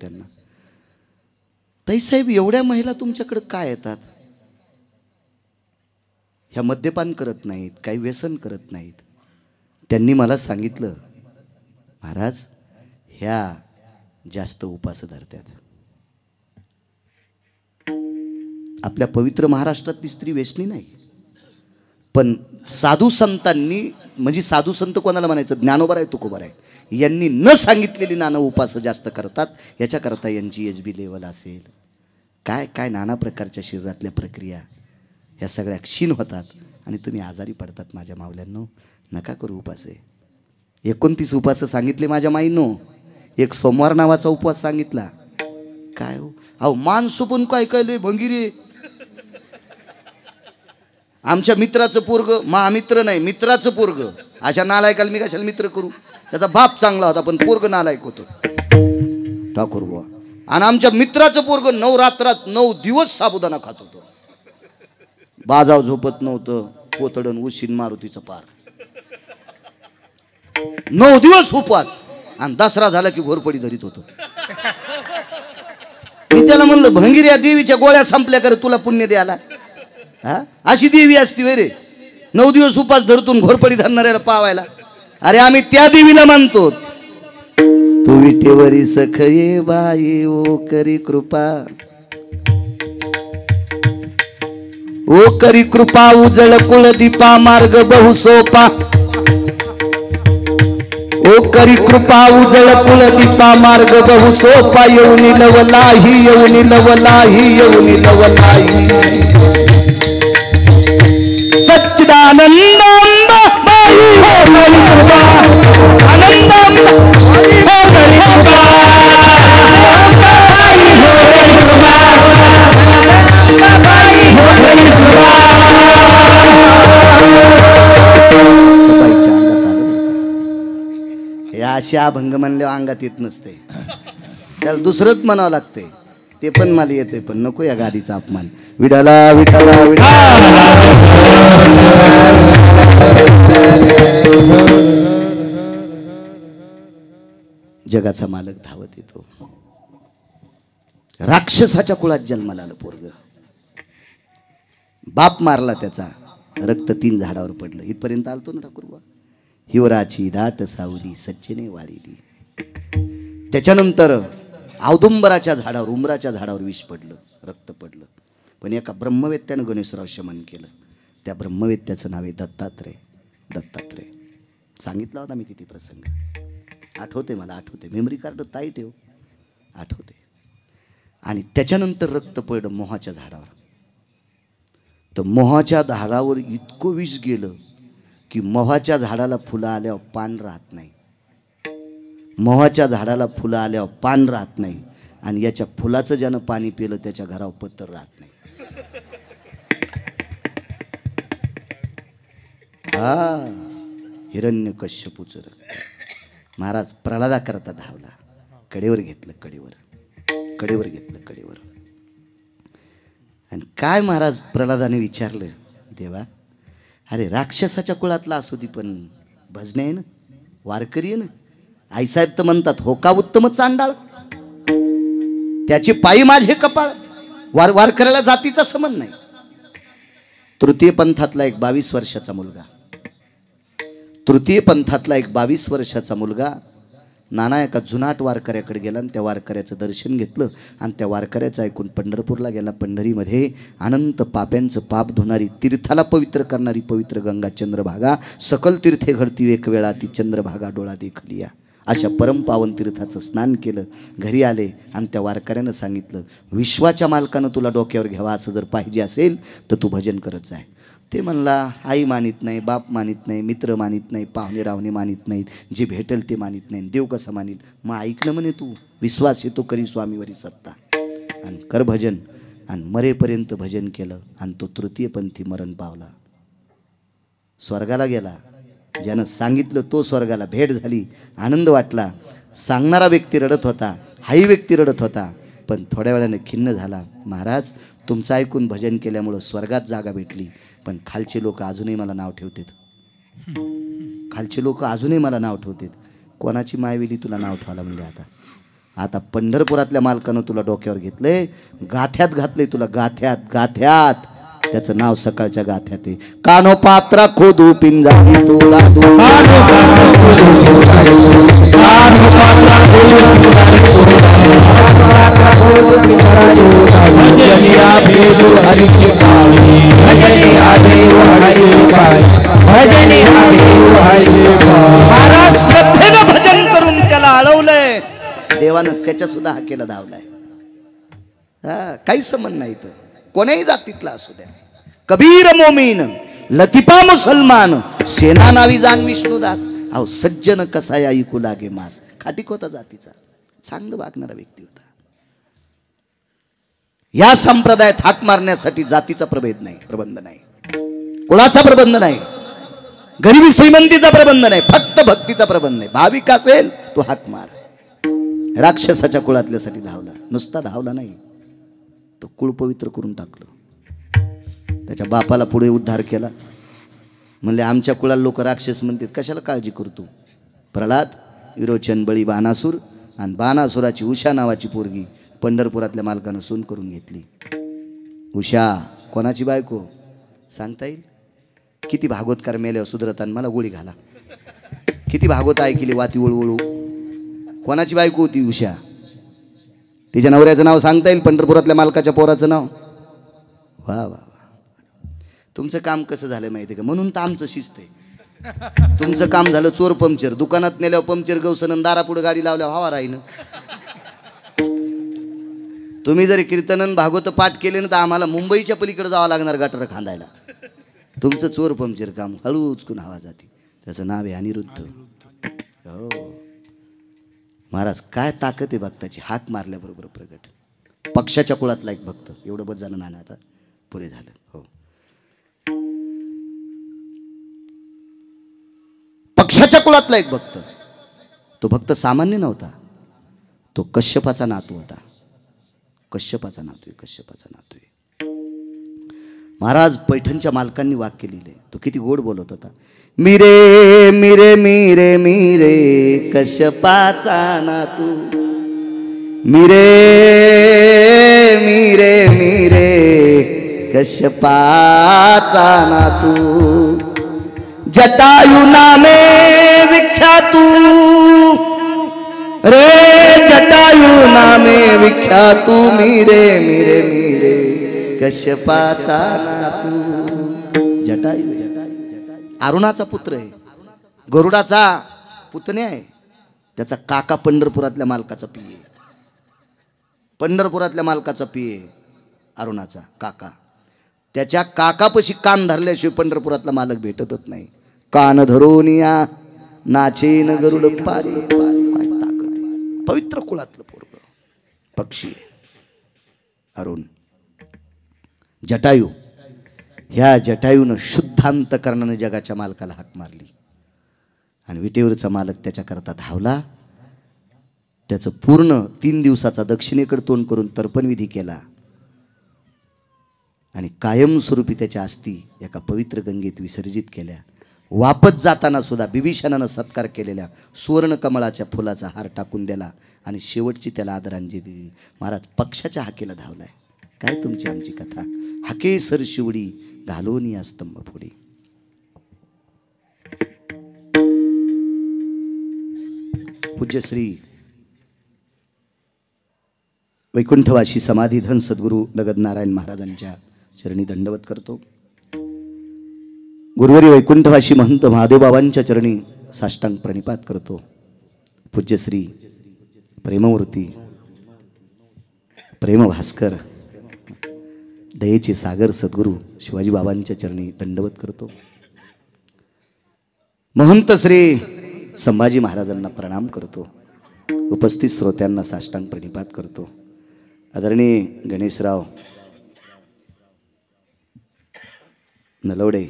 त्यांना, ताई साहेब एवढ्या महिला तुमच्याकडे काय येतात? ह्या मद्यपान करत नाहीत, काही व्यसन करत नाहीत. त्यांनी मला सांगितलं, महाराज ह्या जास्त उपास धरतात. आपल्या पवित्र महाराष्ट्रातली स्त्री व्यसनी नाही, पण साधू संतांनी, म्हणजे साधू संत कोणाला म्हणायचं, ज्ञानोबा आहे तुकोबा आहे, यांनी न सांगितलेली नाना उपास जास्त करतात. याच्याकरता यांची एचबी लेवल असेल, काय काय नाना प्रकारच्या शरीरातल्या प्रक्रिया ह्या सगळ्या क्षीण होतात आणि तुम्ही आजारी पडतात. माझ्या मावल्यांनो, नका करू उपास. 29 उपास सांगितले माझ्या माईंनो. एक सोमवार नावाचा उपवास सांगितला. काय हो, अहो माणसं पण काय काय लय भंगिरे. आमच्या मित्राचं पोरग, महामित्र नाही मित्राचं पोरग, अशा नालायकाला मी कशाला मित्र करू? त्याचा बाप चांगला होता पण पोरग नालायक होतो, ठाकूर बुवा. आणि आमच्या मित्राचं पोरग 9 रात्रात 9 दिवस साबुदाणा खात होतो, बाजाव झोपत नव्हतं, पोतडन उशीन मारुतीचं पार. 9 दिवस उपवास आणि दसरा झाला की घोरपडी धरीत होतो. मी त्याला म्हणलं, भंगिऱ्या देवीच्या गोळ्या संपल्या कर तुला पुण्य द्यायला, हा अशी देवी असती वे रे? 9 दिवस उपास धरतून घोरपडी धरणाऱ्याला पावायला. अरे आम्ही त्या देवीला मानतो. तू विठेवरी सखये बाई ओ करी कृपा, ओ करी कृपा उजळ कुलदीपा मार्ग बहु सोपा. ओ करी कृपा उजळ कुलदीपा मार्ग बहु सोपा. येऊनी लवलाही येऊनी लवलाही येऊनी लवलाही. सच्चिदानंद बाई हो करी कृपा, आनंद बाई हो करी कृपा, बाई हो करी कृपा, बाई हो करी कृपा. हे अशा अभंग म्हणल्यावर अंगात येत नसते, त्याला दुसरंच म्हणावं लागते. ते पण मला येते, पण नको या गाडीचा अपमान. विठाला विठाला विठाला. जगाचा मालक धावत येतो. राक्षसाच्या कुळात जन्माला आलं पोरग, बाप मारला त्याचा, रक्त 3 झाडावर पडलं. इथपर्यंत आलतो ना ठाकूरबा. हिवराची दाट सावली सच्चेने वाळीली. त्याच्यानंतर औदुंबराच्या झाडावर, उमराच्या झाडावर विष पडलं, रक्त पडलं. पण एका ब्रह्मवेत्यानं गणेशराव शमन केलं. त्या ब्रह्मवेत्याचं नाव आहे दत्तात्रय. दत्तात्रय सांगितला होता मी तिथे प्रसंग, आठवते मला, आठवते. मेमरी कार्ड ताई ठेव, आठवते. आणि त्याच्यानंतर रक्त पडलं मोहाच्या झाडावर. तर मोहाच्या झाडावर इतकं विष गेलं की मोहाच्या झाडाला फुलं आल्यावर पान राहत नाही. मोहाच्या झाडाला फुलं आल्यावर पान राहत नाही, आणि याच्या फुलाचं ज्यानं पाणी पिलं त्याच्या घरावर पत्तर राहत नाही. हा हिरण्यकश्यपूचं रक्त. महाराज प्रल्हादा करता धावला, कडेवर घेतलं, कडेवर घेतलं, कडेवर. आणि काय महाराज प्रल्हादाने विचारलं, देवा अरे राक्षसाच्या कुळातला असू दे पण भजने आहे ना, वारकरी आहे ना. आईसाहेब तर म्हणतात हो का उत्तम चांडाळ, त्याची पायी माझे कपाळ. वारकऱ्याला जातीचा संबंध नाही. तृतीय पंथातला एक 22 वर्षाचा मुलगा, तृतीय पंथातला एक 22 वर्षाचा मुलगा नाना एका जुनाट वारकऱ्याकडे गेला आणि त्या वारकऱ्याचं दर्शन घेतलं. आणि त्या वारकऱ्याचं ऐकून पंढरपूरला गेला. पंढरीमध्ये अनंत पाप्यांचं पाप धुणारी, तीर्थाला पवित्र करणारी पवित्र गंगा चंद्रभागा, सकल तीर्थे घडती एक वेळा ती चंद्रभागा डोळा देखलिया. अशा परमपावन तीर्थाचं स्नान केलं. घरी आले आणि त्या वारकऱ्यानं सांगितलं, विश्वाच्या मालकानं तुला डोक्यावर घ्यावा असं जर पाहिजे असेल तर तू भजन करत जाय. ते म्हणला, आई मानित नाही, बाप मानित नाही, मित्र मानित नाही, पाहुणे रावणे मानित नाहीत, जे भेटेल ते मानित नाही, देव कसं मानिल? मग ऐकलं म्हणे तू, विश्वास येतो करी स्वामीवरी सत्ता, आणि कर भजन. आणि मरेपर्यंत भजन केलं आणि तो तृतीयपंथी मरण पावला, स्वर्गाला गेला. ज्यानं सांगितलं तो स्वर्गाला, भेट झाली, आनंद वाटला. सांगणारा व्यक्ती रडत होता, हाही व्यक्ती रडत होता, पण थोड्या वेळाने खिन्न झाला. महाराज तुमचं ऐकून भजन केल्यामुळं स्वर्गात जागा भेटली, पण खालचे लोक अजूनही मला नाव ठेवतात. खालचे लोक अजूनही मला नाव ठेवतात. कोणाची मायविली तुला नाव ठेवायला म्हणले? आता आता पंढरपुरातल्या मालकानं तुला डोक्यावर घेतलंय, गाथ्यात घातलंय तुला, गाथ्यात गाथ्यात. त्याचं नाव सकाळच्या गाथ्यात आहे. कानो पात्रा खोदू पिंजारी तो दादू, महाराज श्रद्धेनं भजन करून त्याला अडवलंय. देवानं त्याच्या सुद्धा हाकेला धावलाय. काही संबंध नाही तर कोणाही जातीतला असू द्या. कबीर मोमीन, लतिफा मुसलमान, सेना नावी जाण विष्णुदास. अहो सज्जन कसा या ऐकू लागे मास. खातिक होता जातीचा, चांगलं वागणारा व्यक्ती होता. या संप्रदायात हाक मारण्यासाठी जातीचा प्रभेद नाही, प्रबंध नाही, कुळाचा प्रबंध नाही, गरिबी श्रीमंतीचा प्रबंध नाही, फक्त भक्तीचा प्रबंध नाही. भाविक असेल तो हाक मार. राक्षसाच्या कुळातल्यासाठी धावला, नुसता धावला नाही, तो कुळ पवित्र करून टाकलं. त्याच्या बापाला पुढे उद्धार केला. म्हणले आमच्या कुळाला लोक राक्षस म्हणतात, कशाला काळजी करतो. प्रल्हाद, विरोचन, बळी, बाणासूर आणि बाणासुराची उषा नावाची पोरगी पंढरपुरातल्या मालकानं सून करून घेतली. उषा कोणाची बायको सांगता येईल? किती भागवतकार मेल्यावर सुधरताना मला गोळी घाला. किती भागवत ऐकली वाती वळवळू. कोणाची बायको होती उषा? तिच्या नवऱ्याचं नाव सांगता येईल? पंढरपुरातल्या मालकाच्या पोराचं नाव? वा वा वा. तुमचं काम कसं झालं माहिती आहे का? म्हणून तर आमचं शिस्त आहे. तुमचं काम झालं चोर पंक्चर. दुकानात नेल्यावर पंक्चर गवसनं, दारापुढे गाडी लावल्यावर हवा राहीन. तुम्ही जर कीर्तनन भागवत पाठ केले ना तर आम्हाला मुंबईच्या पलीकडे जावं लागणार गटर खांदायला. तुमचं चोर पंक्चर काम हळू उचकून हवा जाते. त्याचं नाव आहे अनिरुद्ध. हो महाराज, काय ताकद आहे भक्ताची. हाक मारल्याबरोबर प्रगट. पक्षाच्या कुळातला एक भक्त. एवढं बस झालं ना, आता पुरे झालं. हो, पक्षाच्या कुळातला एक भक्त. तो भक्त सामान्य नव्हता, तो कश्यपाचा नातू होता. कश्यपाचा नातू आहे, कश्यपाचा नातू आहे. महाराज पैठणच्या मालकांनी वाक्य लिहिले. तो किती गोड बोलत होता. मिरे मिरे मिरे मिरे कश्यपाचा नातू, मिरे मिरे मिरे कश्यपाचा नातू, जटायु नामे विख्यातू रे, जटायु नामे विख्यातू, मिरे मिरे मिरे कश्यपाचा नातू. जटायु अरुणाचा पुत्र आहे, गरुडाचा पुतण्या आहे. त्याचा काका पंढरपुरातल्या मालकाचा पिये. पंढरपुरातल्या मालकाचा पिये अरुणाचा काका. त्याच्या काकापाशी कान धरल्याशिवाय पंढरपुरातला मालक भेटतच नाही. कान धरून या नाचेन गरुड पारी. काय ताकद आहे. पवित्र कुळातलं पोरग, पक्षी आहे अरुण. जटायू, ह्या जटायूनं शुद्धांतकरणानं जगाच्या मालकाला हाक मारली आणि विटेवरचा मालक त्याच्याकरता धावला. त्याचं पूर्ण 3 दिवसाचा दक्षिणेकडे तोंड करून तर्पणविधी केला आणि कायमस्वरूपी त्याच्या अस्थी एका पवित्र गंगेत विसर्जित केल्या. वापस जाताना सुद्धा बिभीषणानं सत्कार केलेल्या सुवर्णकमळाच्या फुलाचा हार टाकून दिला आणि शेवटची त्याला आदरांजली दिली. महाराज पक्षाच्या हाकेला धावलाय. काय तुमची आमची कथा. हाके सर शिवडी घालून या स्तंभ पुढे. पूज्य श्री वैकुंठवासी समाधीधन सद्गुरू लगद नारायण महाराजांच्या चरणी दंडवत करतो. गुरुवारी वैकुंठवासी महंत महादेव बाबांच्या चरणी साष्टांग प्रणिपात करतो. पूज्य श्री प्रेममूर्ती प्रेम भास्कर दयेचे सागर सद्गुरू शिवाजी बाबांच्या चरणी दंडवत करतो. महंत श्री संभाजी महाराजांना प्रणाम करतो. उपस्थित श्रोत्यांना साष्टांग प्रणिपात करतो. आदरणीय गणेशराव नलवडे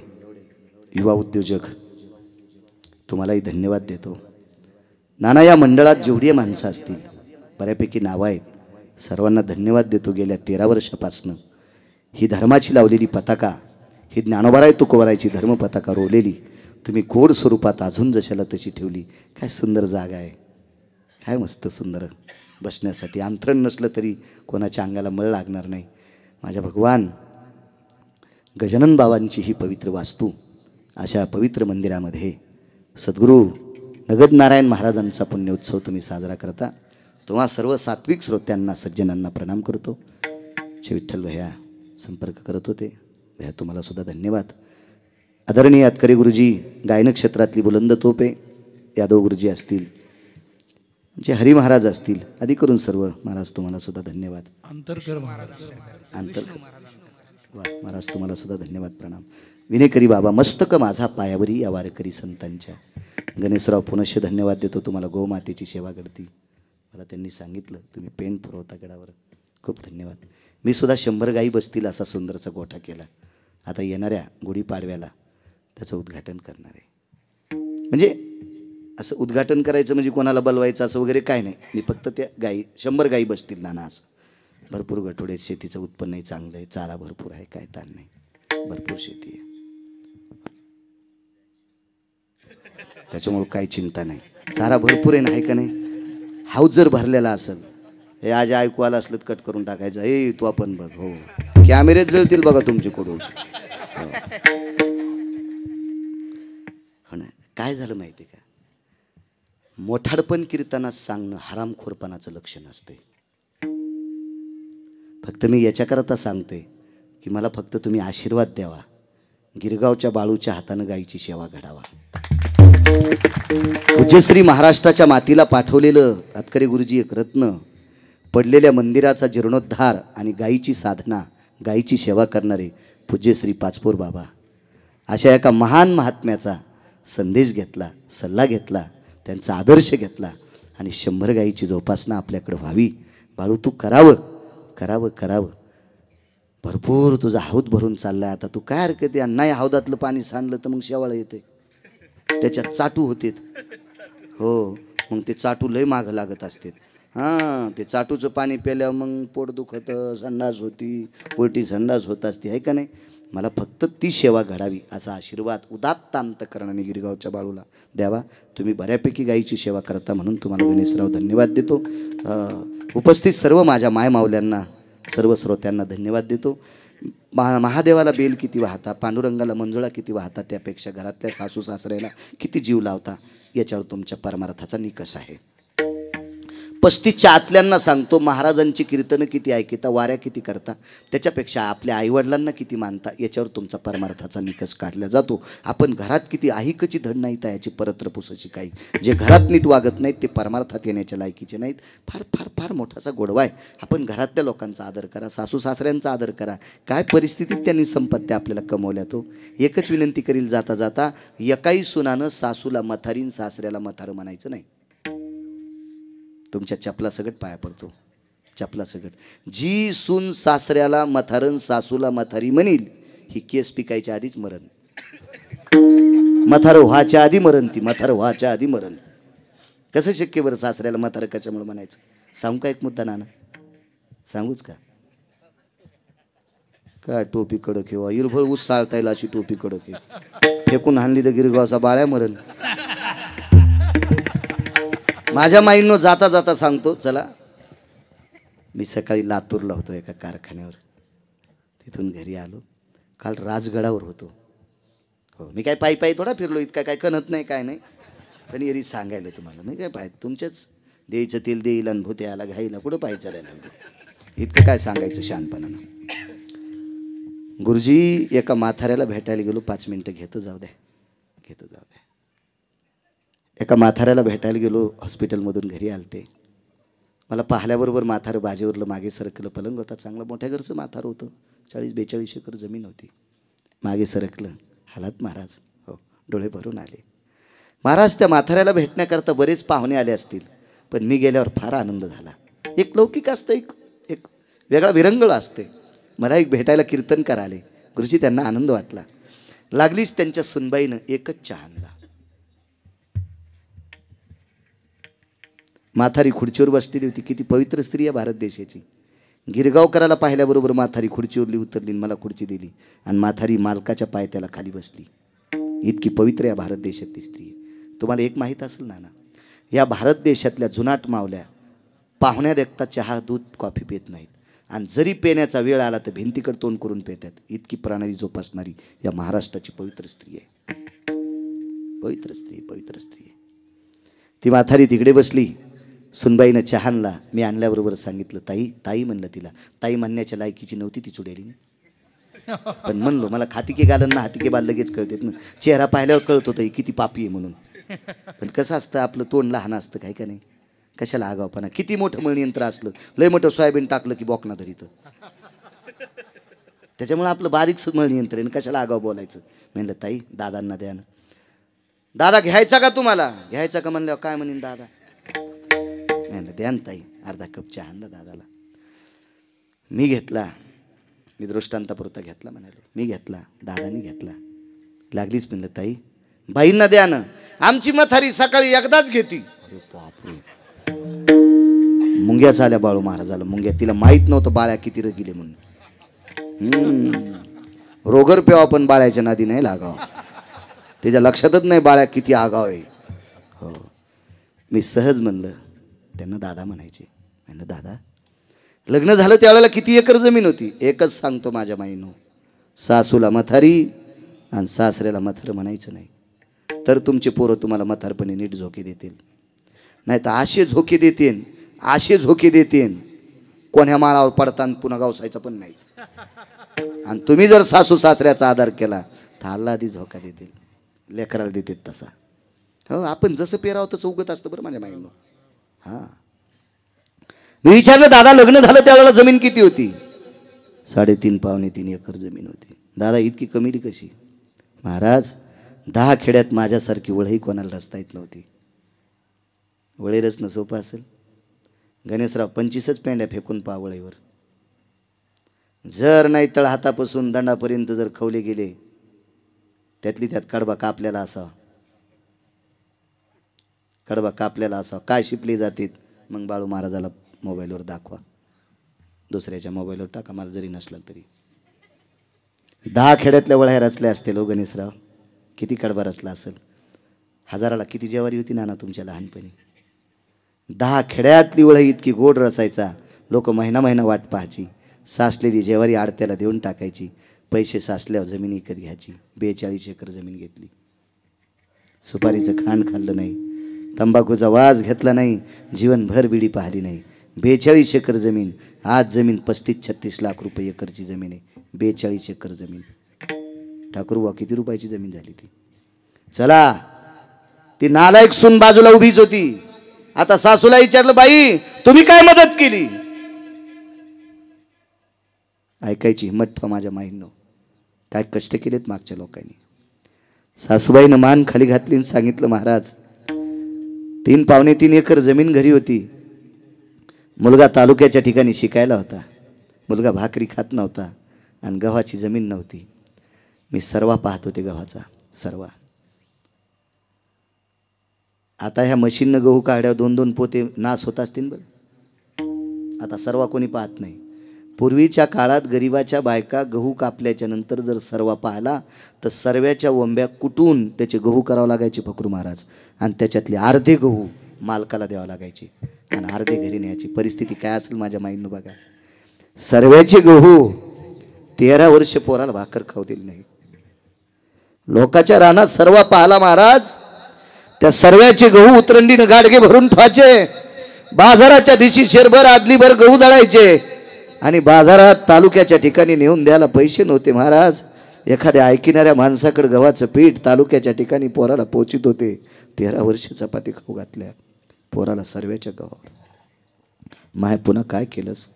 युवा उद्योजक, तुम्हालाही धन्यवाद देतो. नाना, या मंडळात जेवढी माणसं असतील बऱ्यापैकी नावं आहेत, सर्वांना धन्यवाद देतो. गेल्या 13 वर्षापासनं ही धर्माची लावलेली पताका, ही ज्ञानोबाराय तुकोबारायची धर्म पताका रोवलेली तुम्ही गोड स्वरूपात अजून जशाला तशी ठेवली. काय सुंदर जागा आहे, काय मस्त सुंदर बसण्यासाठी. अंथरण नसलं तरी कोणाच्या अंगाला मळ लागणार नाही. माझ्या भगवान गजानन बाबांची ही पवित्र वास्तू अशा पवित्र मंदिरामध्ये सद्गुरू नगद नारायण महाराजांचा पुण्योत्सव तुम्ही साजरा करता. तुम्हा सर्व सात्विक श्रोत्यांना सज्जनांना प्रणाम करतो. श्री विठ्ठल भैया संपर्क करत होते. भैया तुम्हाला सुद्धा धन्यवाद. आदरणीय अतकरे गुरुजी, गायन क्षेत्रातली बुलंद तोपे, यादव गुरुजी असतील, जे हरी महाराज असतील, आदी करून सर्व महाराज तुम्हाला सुद्धा धन्यवाद. अंतरकर महाराज, महाराज तुम्हाला सुद्धा धन्यवाद प्रणाम. विनेकरी बाबा मस्तक माझा पायावरी या वारकरी संतांच्या. गणेशराव पुनश्च धन्यवाद देतो तुम्हाला. गोमातेची सेवा घडती मला त्यांनी सांगितलं, तुम्ही पेंट पुरवता गडावर. खूप धन्यवाद. मी सुद्धा 100 गायी बसतील असा सुंदरचा गोठा केला. आता येणाऱ्या गुढीपाडव्याला त्याचं उद्घाटन करणार आहे. म्हणजे असं उद्घाटन करायचं म्हणजे कोणाला बोलवायचं असं वगैरे काय नाही. मी फक्त त्या गायी 100 गायी बसतील नाना असं. भरपूर गठोडे, शेतीचं उत्पन्नही चांगलं आहे, चारा भरपूर आहे, काय ताण नाही, भरपूर शेती आहे, त्याच्यामुळं काही चिंता नाही. चारा भरपूर आहे नाही का नाही. हाऊस जर भरलेला असेल, हे आज ऐकू आलं असलं कट करून टाकायचं. हे तू आपण बघ, हो कॅमेरेत जळतील बघा तुमच्याकडून. हो ना. काय झालं माहिती आहे का, मोठाडपण कीर्तनात सांगणं हरामखोरपणाचं लक्षण असते. फक्त मी याच्याकरता सांगते की मला फक्त तुम्ही आशीर्वाद द्यावा. गिरगावच्या बाळूच्या हातानं गायीची सेवा घडावा. पूज्यश्री महाराष्ट्राच्या मातीला पाठवलेलं अतकरे गुरुजी एक रत्न, पडलेल्या मंदिराचा जीर्णोद्धार आणि गायीची साधना, गायीची सेवा करणारे पूज्यश्री पाचपोर बाबा, अशा एका महान महात्म्याचा संदेश घेतला, सल्ला घेतला, त्यांचा आदर्श घेतला आणि 100 गायीची जोपासना आपल्याकडे व्हावी. बाळू तू करावं करावं करावं. भरपूर तुझा हौद भरून चाललाय. आता तू काय हरकत आहे, नाही हौदातलं पाणी सांडलं तर मग शेवाळं येते, त्याच्यात चाटू होते. हो, मग ते चाटू लय मागं लागत असते. हां, ते चाटूचं पाणी प्याल्यावर मग पोट दुखतं, संडास होती, उलटी संडास होत असते, आहे का नाही. मला फक्त ती सेवा घडावी असा आशीर्वाद उदात्त अंतकरणाने गिरगावच्या बाळूला द्यावा. तुम्ही बऱ्यापैकी गायीची सेवा करता म्हणून तुम्हाला गणेशराव धन्यवाद देतो. उपस्थित सर्व माझ्या मायमावल्यांना, सर्व श्रोत्यांना धन्यवाद देतो. महादेवाला बेल किती वाहता, पांडुरंगाला मंजुळा किती वाहता, त्यापेक्षा घरातल्या सासू सासऱ्याला किती जीव लावता याच्यावर तुमच्या परमार्थाचा निकष आहे. 35च्या आतल्यांना सांगतो, महाराजांची कीर्तनं किती ऐकता, वाऱ्या किती करता, त्याच्यापेक्षा आपल्या आईवडिलांना किती मानता याच्यावर तुमचा परमार्थाचा निकष काढला जातो. आपण घरात किती आहिकची धड नाही तर याची परत्रपुसाची काही. जे घरात नीट वागत नाहीत ते परमार्थात येण्याच्या लायकीचे नाहीत. फार फार फार मोठासा गोडवा आहे. आपण घरातल्या लोकांचा आदर करा, सासू सासऱ्यांचा आदर करा. काय परिस्थितीत त्यांनी संपत्त्या आपल्याला कमवल्या. तो एकच विनंती करील जाता जाता, एकाही सुनानं सासूला मथारीन सासऱ्याला मथार म्हणायचं नाही. तुमच्या चपला सगट पाया पडतो, चपला सगट. जी सून सासऱ्याला मथारण सासूला मथारी म्हणील, ही केस पिकायच्या आधीच मरण. मथार व्हायच्या आधी मरण, ती मथार व्हायच्या आधी मरण. कसं शक्य बरं सासऱ्याला मथार कशामुळे म्हणायचं. सांगू का एक मुद्दा नाना, सांगूच का. काय टोपी कडक आहे, इरभळ ऊस साळता येईल अशी टोपी कडक आहे. फेकून हाणली तर गिरगावचा बाळ्या मरण. माझ्या माईंनो जाता जाता सांगतो, चला. मी सकाळी लातूरला होतो एका कारखान्यावर, तिथून घरी आलो. काल राजगडावर होतो. हो, मी काय पायी थोडा फिरलो, इतका काय कणत नाही काय नाही, पण एरी सांगायला तुम्हाला. मी काय पाय तुमच्याच द्यायचं तेल देईल आणि भूत यायला घाईला कुठं पाहिजे चालायला इतकं काय सांगायचं शहाणपणानं. गुरुजी एका म्हाताऱ्याला भेटायला गेलो, 5 मिनटं घेतो जाऊ द्या, घेतो जाऊ द्या. एका म्हाताऱ्याला भेटायला गेलो, हॉस्पिटलमधून घरी आलते. मला पाहिल्याबरोबर म्हातारं बाजेवरलं मागे सरकलं. पलंग होता, चांगला मोठ्या घरचं म्हातारं होतं, 40-42 एकर जमीन होती. मागे सरकलं, हालात महाराज. हो, डोळे भरून आले. महाराज त्या म्हाताऱ्याला भेटण्याकरता बरेच पाहुणे आले असतील, पण मी गेल्यावर फार आनंद झाला. एक लौकिक असतं, एक वेगळा विरंगळ असते. मला एक भेटायला कीर्तनकार आले. गुरुजी त्यांना आनंद वाटला. लागलीच त्यांच्या सुनबाईनं एकच चहा आणला. म्हातारी खुर्चीवर बसलेली होती. किती पवित्र स्त्री आहे भारत देशाची. गिरगावकराला पाहिल्याबरोबर म्हातारी खुर्चीवरली उतरली, मला खुर्ची दिली आणि म्हातारी मालकाच्या पायथ्याला खाली बसली. इतकी पवित्र या भारत देशातली स्त्री. तुम्हाला एक माहीत असेल ना, या भारत देशातल्या जुनाट मावल्या पाहुण्या देखता चहा दूध कॉफी पित नाहीत, आणि जरी पेण्याचा वेळ आला तर भिंतीकडे तोंड करून पेतात. इतकी प्रणाली जोपासणारी या महाराष्ट्राची पवित्र स्त्री आहे. पवित्र स्त्री, पवित्र स्त्री. ती म्हातारी तिकडे बसली. सुनबाईनं चहा आणला. मी आणल्याबरोबर सांगितलं, ताई ताई म्हणलं. तिला ताई म्हणण्याच्या लायकीची नव्हती ती चुडेली, पण म्हणलो मला खातिके घालन ना हातिके बाल लगेच कळतात ना. चेहरा पाहिल्यावर कळत होतं किती पापी आहे म्हणून. पण कसं असतं, आपलं तोंड लहान असतं काय का नाही. कशाला आगावपणा. किती मोठं मळयंत्र असलं, लय मोठं सोयाबीन टाकलं की बॉकना धरीत. त्याच्यामुळे आपलं बारीकच मळयंत्र आहे, कशाला आगाव बोलायचं. म्हणलं ताई दादांना द्या ना. दादा घ्यायचा का तुम्हाला, घ्यायचा का म्हणल्यावर काय म्हणेन दादा. म्हणलं द्या ना ताई. अर्धा कप चहा आणला दादाला. मी घेतला. मी दृष्टांतापुरता घेतला म्हणालो. मी घेतला, दादानी घेतला. लागलीच म्हणलं ताई बाईंना द्या ना. आमची म्हातारी सकाळी एकदाच घेती. अरे बापरे. मुंग्याच आल्या बाळू महाराजाला. मुंग्या. तिला माहित नव्हतं बाळ्या किती रगिले म्हणून. रोगर पेवा पण बाळ्याच्या नादी नाही लागाव. त्याच्या लक्षातच नाही बाळ्या किती आगाव आहे. हो. मी सहज म्हणलं. त्यांना दादा म्हणायचे. म्हणलं दादा लग्न झालं त्यावेळेला किती एकर जमीन होती. एकच सांगतो माझ्या माईनो, सासूला म्हातारी आणि सासऱ्याला म्हातारं म्हणायचं नाही, तर तुमचे पोरं तुम्हाला म्हातारपणे नीट झोके देतील. नाही तर असे झोके देतील, असे झोके देतील कोण्या माळावर पडताना पुन्हा गावसायचा पण नाही. आणि तुम्ही जर सासू सासऱ्याचा आदर केला तर अल्ला आधी झोका देतील, लेकराला देतात तसा. हो, आपण जसं पेरावं तसं उगत असतं बरं माझ्या माईनो. हां. मी विचारलं दादा लग्न झालं त्यावेळेला जमीन किती होती. 3.5 पावणे 3 एकर जमीन होती. दादा इतकी कमी कशी. महाराज 10 खेड्यात माझ्यासारखी वळही कोणाला रचता येत नव्हती. वळे रचणं सोपं असेल. गणेशराव 25च पेंड्या फेकून पहा वळीवर. जर नाही तळ हातापासून दंडापर्यंत जर खवले गेले, त्यातली त्यात कडबा कापलेला असावा. कडबा कापलेला असावा. काय शिपली जाते मग बाळू महाराजाला मोबाईलवर दाखवा, दुसऱ्याच्या मोबाईलवर टाका, मला जरी नसला तरी. 10 खेड्यातल्या वळ्या रचल्या असतील. हो गणेशराव किती कडबा रचला असेल. 1000ला किती जेवारी होती नाना तुमच्या लहानपणी. 10 खेड्यातली वळी इतकी गोड रचायचा. लोक महिना महिना वाट पाहायची. सासलेली जेवारी आडत्याला देऊन टाकायची. पैसे साचल्यावर जमीन विकत घ्यायची. 42 एकर जमीन घेतली. सुपारीचं खांड खाल्लं नाही, तंबाखूचा वास घेतला नाही, जीवनभर बिडी पाहिली नाही. 42 एकर जमीन. आज जमीन 35-36 लाख रुपये एकरची जमीन आहे. 42 एकर जमीन. ठाकूरबुवा किती रुपयाची जमीन झाली ती. चला ती नालायक सून बाजूला उभीच होती. आता सासूला विचारलं बाई तुम्ही काय मदत केली. ऐकायची हिम्मत ठेवा माझ्या माईंनो. काय कष्ट केलेत मागच्या लोकांनी. सासूबाईनं मान खाली घातली आणि सांगितलं महाराज 3 पावणे 3 एकर जमीन घरी होती. मुलगा तालुक्याच्या ठिकाणी शिकायला होता. मुलगा भाकरी खात नव्हता आणि गव्हाची जमीन नव्हती. मी सर्वा पाहत होते गव्हाचा सर्वा. आता ह्या मशीननं गहू काढ्यावर 2-2 पोते नाश होत असतील बरं. आता सर्वा कोणी पाहत नाही. पूर्वीच्या काळात गरिबाच्या बायका गहू कापल्याच्या नंतर जर सर्वा पाहिला तर सर्व्याच्या वंब्या कुटून त्याचे गहू करावं लागायचे फकरू महाराज. आणि त्याच्यातले अर्धे गहू मालकाला द्यावं लागायचे आणि अर्धे घरी न्यायची. परिस्थिती काय असेल माझ्या माईंनो बघा. सर्व्याचे गहू 13 वर्ष पोराला भाकर खाऊ दिली नाही. लोकाच्या रानात सर्वा पाहला महाराज. त्या सर्व्याचे गहू उतरंडीनं गाडगे भरून ठेवायचे. बाजाराच्या दिवशी शेरभर आदलीभर गहू दळायचे आणि बाजारात तालुक्याच्या ठिकाणी नेऊन द्यायला पैसे नव्हते महाराज. एखाद्या ऐकणाऱ्या माणसाकडे गव्हाचं पीठ तालुक्याच्या ठिकाणी पोराला पोचित होते. 13 वर्ष चपाती खाऊ घातल्या पोराला सर्व्याच्या गव्हावर. माय पुन्हा काय केलंस.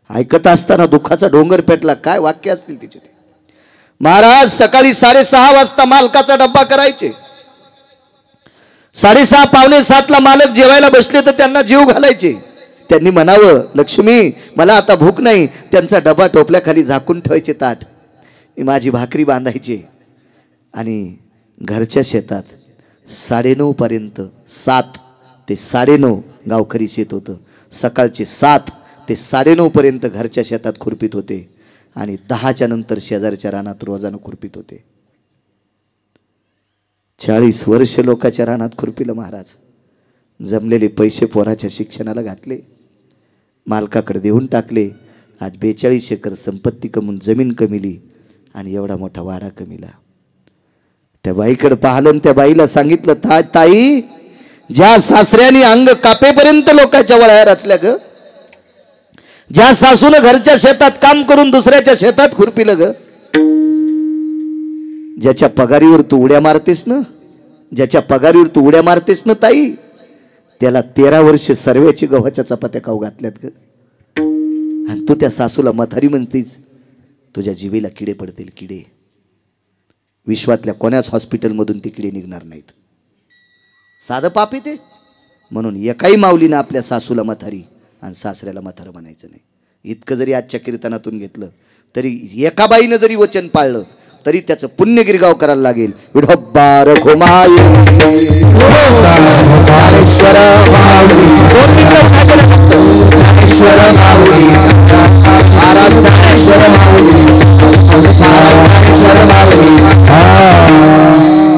ऐकत असताना दुःखाचा डोंगर पेटला. काय वाक्य असतील तिचे ते. महाराज सकाळी 6:30 वाजता मालकाचा डब्बा करायचे. 6:30 पावणे 7ला मालक जेवायला बसले तर त्यांना जेव घालायचे. त्यांनी म्हणावं लक्ष्मी मला आता भूक नाही. त्यांचा डबा टोपल्याखाली झाकून ठेवायचे ताट. माझी भाकरी बांधायची आणि घरच्या शेतात 9:30 पर्यंत 7 ते 9:30 गावकरी शेत होतं. सकाळचे 7 ते 9:30 पर्यंत घरच्या शेतात खुरपीत होते आणि 10च्या नंतर शेजारच्या रानात रोजानं खुरपीत होते. 40 वर्ष लोकांच्या रानात खुरपीलं महाराज. जमलेले पैसे पोराच्या शिक्षणाला घातले. मालकाकडे देऊन टाकले. आज 42 एकर संपत्ती कमवून जमीन कमिली आणि एवढा मोठा वाडा कमिला. त्या बाईकडे पाहिलं आणि त्या बाईला सांगितलं, ताई, ज्या सासऱ्याने अंग कापेपर्यंत लोकांच्या वळ्या रचल्या ग, ज्या सासून घरच्या शेतात काम करून दुसऱ्याच्या शेतात खुरपिलं ग, ज्याच्या पगारीवर तू उड्या मारतेस ना, ज्याच्या पगारीवर तू उड्या मारतेस ना ताई, त्याला 13 वर्ष सर्व्याची गव्हाच्या चपात्या खाऊ घातल्यात ग. आणि तू त्या सासूला म्हातारी म्हणतीस. तुझ्या जिभेला किडे पडतील, किडे. विश्वातल्या कोण्याच हॉस्पिटलमधून ते किडे निघणार नाहीत. साधं पाप आहे ते. म्हणून एकाही माऊलीनं आपल्या सासूला म्हातारी आणि सासऱ्याला म्हातारं म्हणायचं नाही. इतकं जरी आजच्या कीर्तनातून घेतलं तरी, एका बाईनं जरी वचन पाळलं तरी त्याचं पुण्य गिरगाव करायला लागेल. विढोबा रखुमाई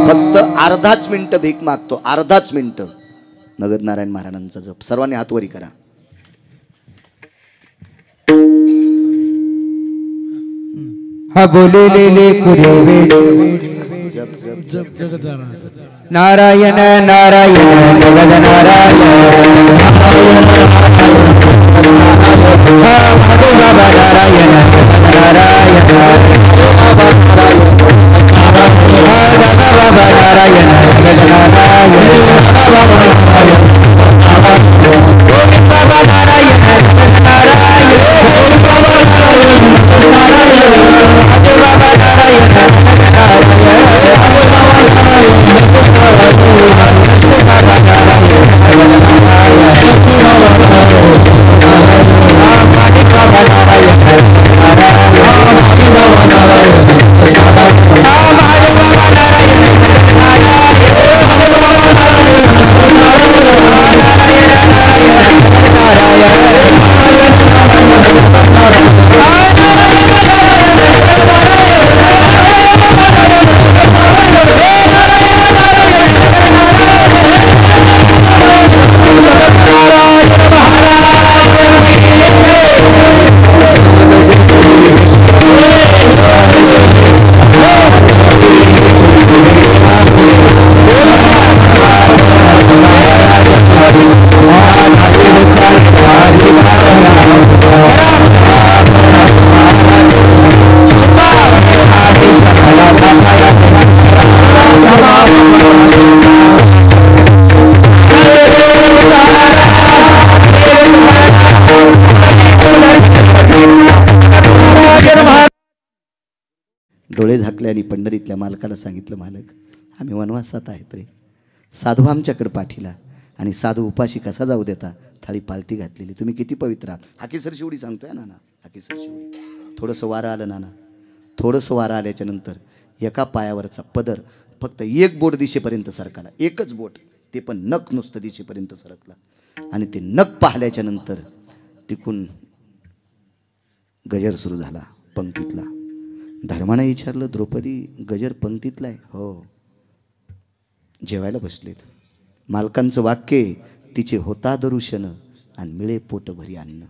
फक्त अर्धाच मिनिट भीक मागतो, अर्धाच मिनिट. नगद नारायण महाराजांचा जप. सर्वांनी हातवरी करा. हा बोललेले कुरेवे जप जप जप. नारायण नारायण जगद नारायण बाबा नारायण नारायण बाबा नारायण जगद नारायण बाबा नारायण डोळे झाकले आणि पंढरीतल्या मालकाला सांगितलं, मालक, आम्ही वनवासात आहेत रे. साधू आमच्याकडे पाठीला आणि साधू उपाशी कसा जाऊ देता. थाळी पालती घातलेली, तुम्ही किती पवित्र आहात. हाकेसर शिवडी सांगतोय नाना, हाकेसर शिवडी. थोडंसं वारं आलं नाना, थोडंसं वारं आल्याच्या नंतर एका पायावरचा पदर फक्त एक बोट दिशेपर्यंत सरकला, एकच बोट, ते पण नख नुसतं दिशेपर्यंत सरकला. आणि ते नख पाहिल्याच्या नंतर तिकून गजर सुरू झाला पंक्तीतला. धर्मानं विचारलं, द्रौपदी गजर पंक्तीतला आहे? हो. जेवायला बसलेत. मालकांचं वाक्य, तिचे होता दरुशन आणि मिळे पोट भरी अन्न.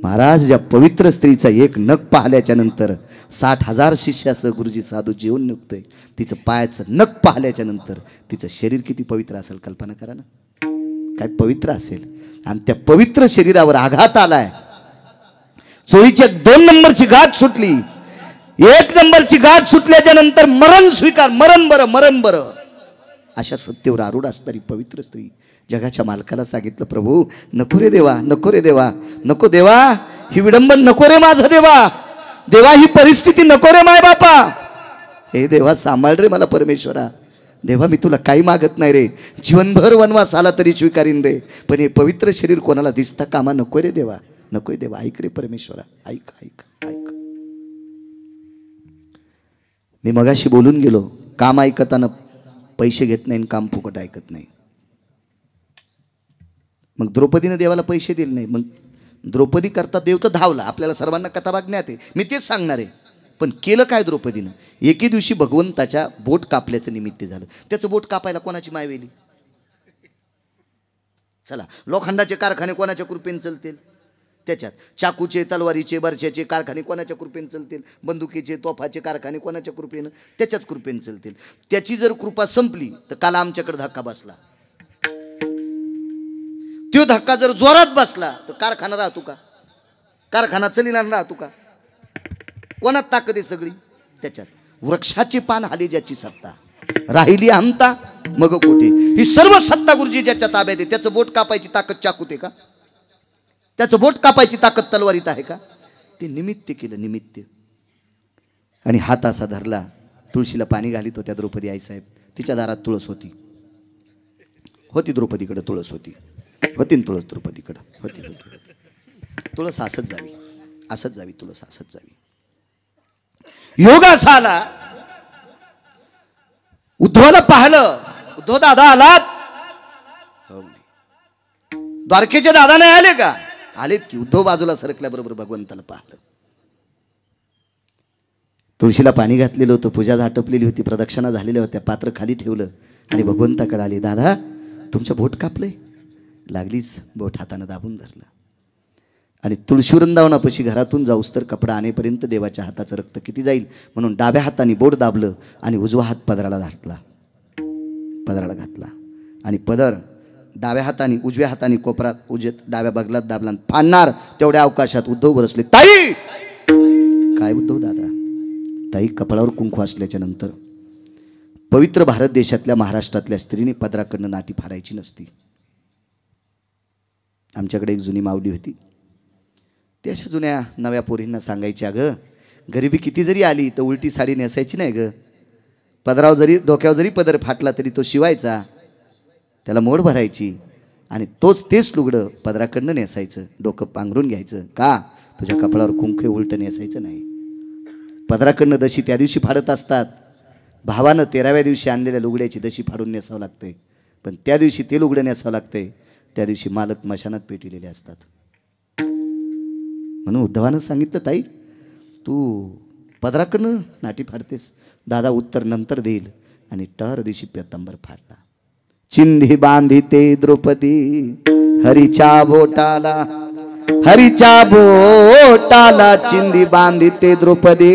महाराज, या पवित्र स्त्रीचा एक नख पाहिल्याच्या नंतर 60,000 शिष्यासह गुरुजी साधू जेवून निघतोय. तिचं पायाचं नख पाहिल्याच्या नंतर तिचं शरीर किती पवित्र असेल कल्पना करा ना. काय पवित्र असेल. आणि त्या पवित्र शरीरावर आघात आलाय. चोळीची 2 नंबरची गाठ सुटली. 1 नंबरची गाठ सुटल्याच्या नंतर मरण स्वीकार, मरण बरं, मरण बरं, अशा सत्तेवर आरूढ असणारी पवित्र स्त्री जगाच्या मालकाला सांगितलं, प्रभू नको रे देवा, नको रे देवा, नको देवा, ही विडंबन नको रे माझं देवा, देवा ही परिस्थिती नको रे माय बापा, हे देवा सांभाळ रे मला परमेश्वरा. देवा मी तुला काही मागत नाही रे, जीवनभर वनवास आला तरी स्वीकारीन रे, पण हे पवित्र शरीर कोणाला दिसता कामा नको रे देवा, नको देवा, ऐक रे परमेश्वरा, ऐक ऐक ऐक. मी मगाशी बोलून गेलो, काम ऐकताना पैसे घेत नाही, काम फुकट ऐकत नाही. मग द्रौपदीने देवाला पैसे दिले नाही, मग द्रौपदी करता देव तर धावला. आपल्याला सर्वांना कथा बघण्यात आहे, मी तेच सांगणार आहे. पण केलं काय द्रौपदीनं? एके दिवशी भगवंताच्या बोट कापल्याचं निमित्त झालं. त्याचं बोट कापायला कोणाची मायवेली? चला, लोखंडाचे कारखाने कोणाच्या कृपेने चालतील? त्याच्यात चाकूचे, तलवारीचे, बरशाचे कारखाने कोणाच्या कृपेने चालतील, बंदुकीचे, तोफाचे कारखाने कोणाच्या कृपेनं, त्याच्याच कृपेने चालतील. त्याची जर कृपा संपली तर काल आमच्याकडे धक्का बसला. तो धक्का जर जोरात बसला तर कारखाना राहतो का? कारखाना चलिणार राहतो का? कोणात ताकद आहे सगळी? त्याच्यात. वृक्षाचे पान हाली ज्याची सत्ता, राहिली हमता मग कोठे. ही सर्व सत्ता गुरुजी ज्याच्या ताब्यात आहे. त्याचं बोट कापायची ताकद चाकूत आहे का? त्याचं बोट कापायची ताकद तलवारीत आहे का? ते निमित्त केलं, निमित्त. आणि हात असा धरला. तुळशीला पाणी घालीत होत्या द्रौपदी आईसाहेब. तिच्या दारात तुळस होती. द्रौपदीकडे तुळस होती. तुळस द्रौपदीकडे होती. तुळस असत जावी, तुळस असत जावी. योग असा आला, उद्धवाला पाहिलं. उद्धव दादा आलात? द्वारकेचे दादा नाही आले का? आलेत की. उद्धव बाजूला सरकल्याबरोबर भगवंताला पाहिलं. तुळशीला पाणी घातलेलं होतं, पूजा आटपलेली होती, प्रदक्षिणा झालेल्या होत्या, पात्र खाली ठेवलं आणि भगवंताकडे आले. दादा तुमचं बोट कापलंय. लागलीच बोट हातानं दाबून धरलं आणि तुळशी वृंदावनापाशी घरातून जाऊस तर कपडा आणेपर्यंत देवाच्या हाताचं रक्त किती जाईल म्हणून डाव्या हाताने बोट दाबलं आणि उजवा हात पदराला घातला आणि पदर डाव्या हाताने उजव्या हाताने कोपरात डाव्या बगलात दाबला. फाडणार तेवढ्या अवकाशात उद्धव बरसले. ताई! काय उद्धव दादा? ताई, कपाळावर कुंकू असल्याच्या नंतर पवित्र भारत देशातल्या महाराष्ट्रातल्या स्त्रीने पदराकडनं नाटी फाडायची नसती. आमच्याकडे एक जुनी माऊली होती. ते अशा जुन्या नव्या पोरींना सांगायची, अगं गरिबी किती जरी आली तर उलटी साडी नेसायची नाही ग. डोक्यावर जरी पदर फाटला तरी तो शिवायचा, त्याला मोड भरायची आणि तेच लुगडं पदराकडनं नेसायचं. डोकं पांघरून घ्यायचं. का? तुझ्या कपाळावर कुंकू उलटं नेसायचं नाही. पदराकडनं दशी त्या दिवशी फाडत असतात. भावानं 13व्या दिवशी आणलेल्या लुगड्याची दशी फाडून नेसावं लागते. पण त्या दिवशी ते लुगडं नेसावं लागते. त्या दिवशी मालक मशानात पेटलेले असतात. म्हणून उद्धवानं सांगितलं, ताई तू पदराकडनं नाटी फाडतेस. दादा उत्तर नंतर देईल आणि टहर दिवशी पितांबर फाडला. चिंधी बांधिते द्रौपदी हरीच्या बोटाला चिंधी बांधिते द्रौपदी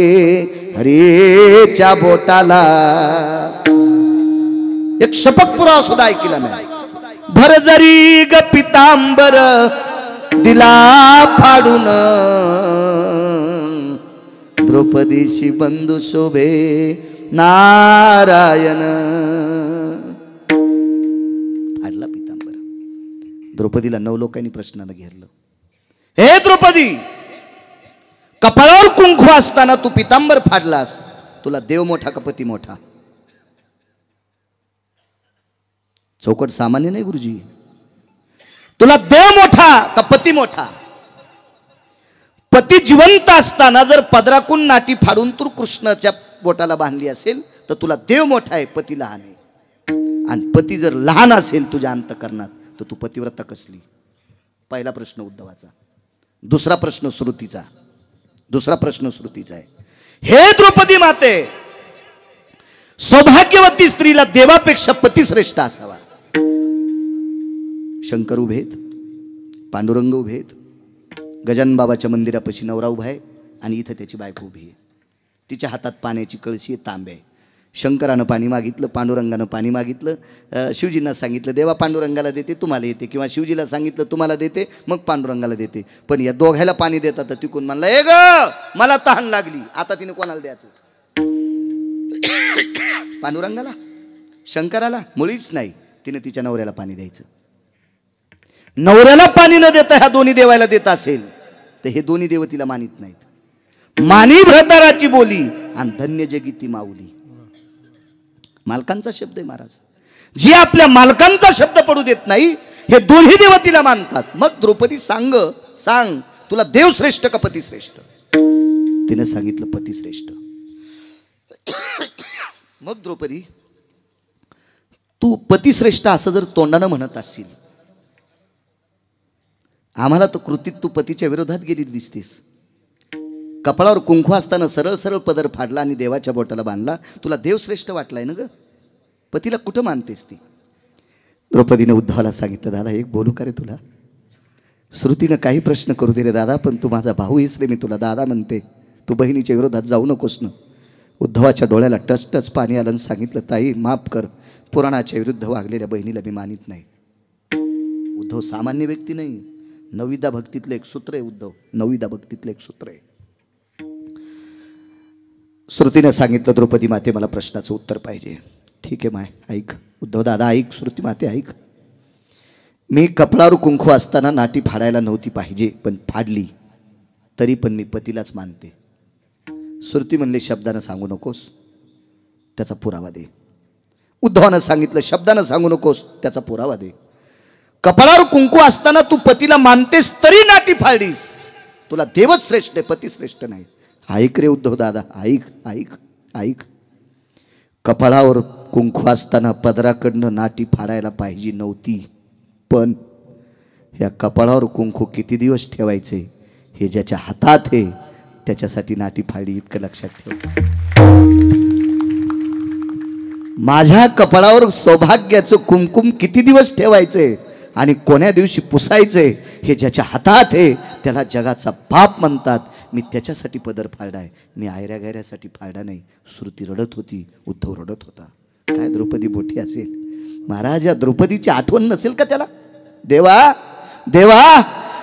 हरीच्या बोटाला. एक शपथ पुरावा सुद्धा ऐकला नाही. भर जरी ग पितांबर दिला फाडून द्रौपदीशी बंधू शोभे नारायण. फाडला पितांबर. द्रौपदीला 9 लोकांनी प्रश्नानं घेरलं. हे द्रौपदी, कपाळावर कुंकू असताना तू पितांबर फाडलास. तुला देव मोठा का पती मोठा? चौकट सामान्य नाही गुरुजी. तुला देव मोठा का पती मोठा? पती जिवंत असताना जर पदराकून नाटी फाडून तू कृष्णाच्या बोटाला बांधली असेल तर तुला देव मोठा आहे, पती लहान आहे. आणि पती जर लहान असेल तुझ्या अंतकरणात तर तू पतिव्रता कसली? पहिला प्रश्न उद्धवाचा. दुसरा प्रश्न श्रुतीचा आहे. हे द्रौपदी माते, सौभाग्यवती स्त्रीला देवापेक्षा पती श्रेष्ठ असावा. शंकर उभेत, पांडुरंग उभेत, गजानन बाबाच्या मंदिरापाशी नवरा उभा आहे आणि इथं त्याची बायको उभी आहे. तिच्या हातात पाण्याची कळशी आहे, तांबे आहे. शंकरानं पाणी मागितलं, पांडुरंगानं पाणी मागितलं. शिवजींना सांगितलं देवा पांडुरंगाला देते तुम्हाला येते, किंवा शिवजीला सांगितलं तुम्हाला देते मग पांडुरंगाला देते. पण या दोघायला पाणी देतात तर तिकून म्हणला, ए ग मला तहान लागली. आता तिने कोणाला द्यायचं? पांडुरंगाला? शंकराला? मुळीच नाही. तिने तिच्या नवऱ्याला पाणी द्यायचं. नवऱ्याला पाणी न देता ह्या दोन्ही देवायला देत असेल तर हे दोन्ही देव तिला मानित नाहीत. मानी भ्रताराची बोली आणि धन्य जगी ती माऊली. मालकांचा शब्द आहे महाराज. जी आपल्या मालकांचा शब्द पडू देत नाही हे दोन्ही देव तिला मानतात. मग द्रौपदी सांग तुला देव श्रेष्ठ का पती श्रेष्ठ? तिने सांगितलं पती श्रेष्ठ. मग द्रौपदी, तू पती श्रेष्ठ असं जर तोंडानं म्हणत असशील, आम्हाला तर कृतीत तू पतीच्या विरोधात गेली दिसतेस. कपाळावर कुंकू असताना सरळ सरळ पदर फाडला आणि देवाच्या बोटाला बांधला. तुला देव श्रेष्ठ वाटलाय ना ग? पतीला कुठं मानतेस ती? द्रौपदीने उद्धवाला सांगितलं, दादा एक बोलू का रे तुला? श्रुतीनं काही प्रश्न करू दिले दादा, पण तू माझा भाऊ आहेस रे, मी तुला दादा म्हणते, तू बहिणीच्या विरोधात जाऊ नकोस ना. उद्धवाच्या डोळ्याला टच पाणी आलं आणि सांगितलं, ताई माफ कर, पुराणाच्या विरुद्ध वागलेल्या बहिणीला मी मानित नाही. उद्धव सामान्य व्यक्ती नाही, नवविदा भक्तीतलं एक सूत्र आहे. उद्धव नवविदा भक्तीतलं एक सूत्र आहे. श्रुतीने सांगितलं, द्रौपदी माते मला प्रश्नाचं उत्तर पाहिजे. ठीक आहे माय, ऐक. उद्धव दादा ऐक, श्रुती माते ऐक. मी कपडावर कुंकू असताना नाटी फाडायला नव्हती पाहिजे, पण फाडली, तरी पण मी पतीलाच मानते. श्रुती म्हणले, शब्दानं सांगू नकोस, त्याचा पुरावा दे. उद्धवानं सांगितलं, शब्दानं सांगू नकोस, त्याचा पुरावा दे. कपाळावर कुंकू असताना तू पतीला मानतेस तरी नाटी फाडलीस, तुला देवच श्रेष्ठ आहे, पती श्रेष्ठ नाही. ऐक रे उद्धव दादा, ऐक ऐक ऐक. कपाळावर कुंकू असताना पदराकडनं नाटी फाडायला पाहिजे नव्हती, पण या कपाळावर कुंकू किती दिवस ठेवायचे हे ज्याच्या हातात आहे त्याच्यासाठी नाटी फाडी, इतकं लक्षात ठेव. माझ्या कपाळावर सौभाग्याचं कुंकुम किती दिवस ठेवायचे आणि कोण्या दिवशी पुसायचे हे ज्याच्या हातात आहे त्याला जगाचा बाप म्हणतात. मी त्याच्यासाठी पदर फाडलाय, मी आयऱ्या गैऱ्यासाठी फाडला नाही. श्रुती रडत होती, उद्धव रडत होता. काय द्रौपदी मोठी असेल महाराज, या द्रौपदीची आठवण नसेल का त्याला? देवा देवा,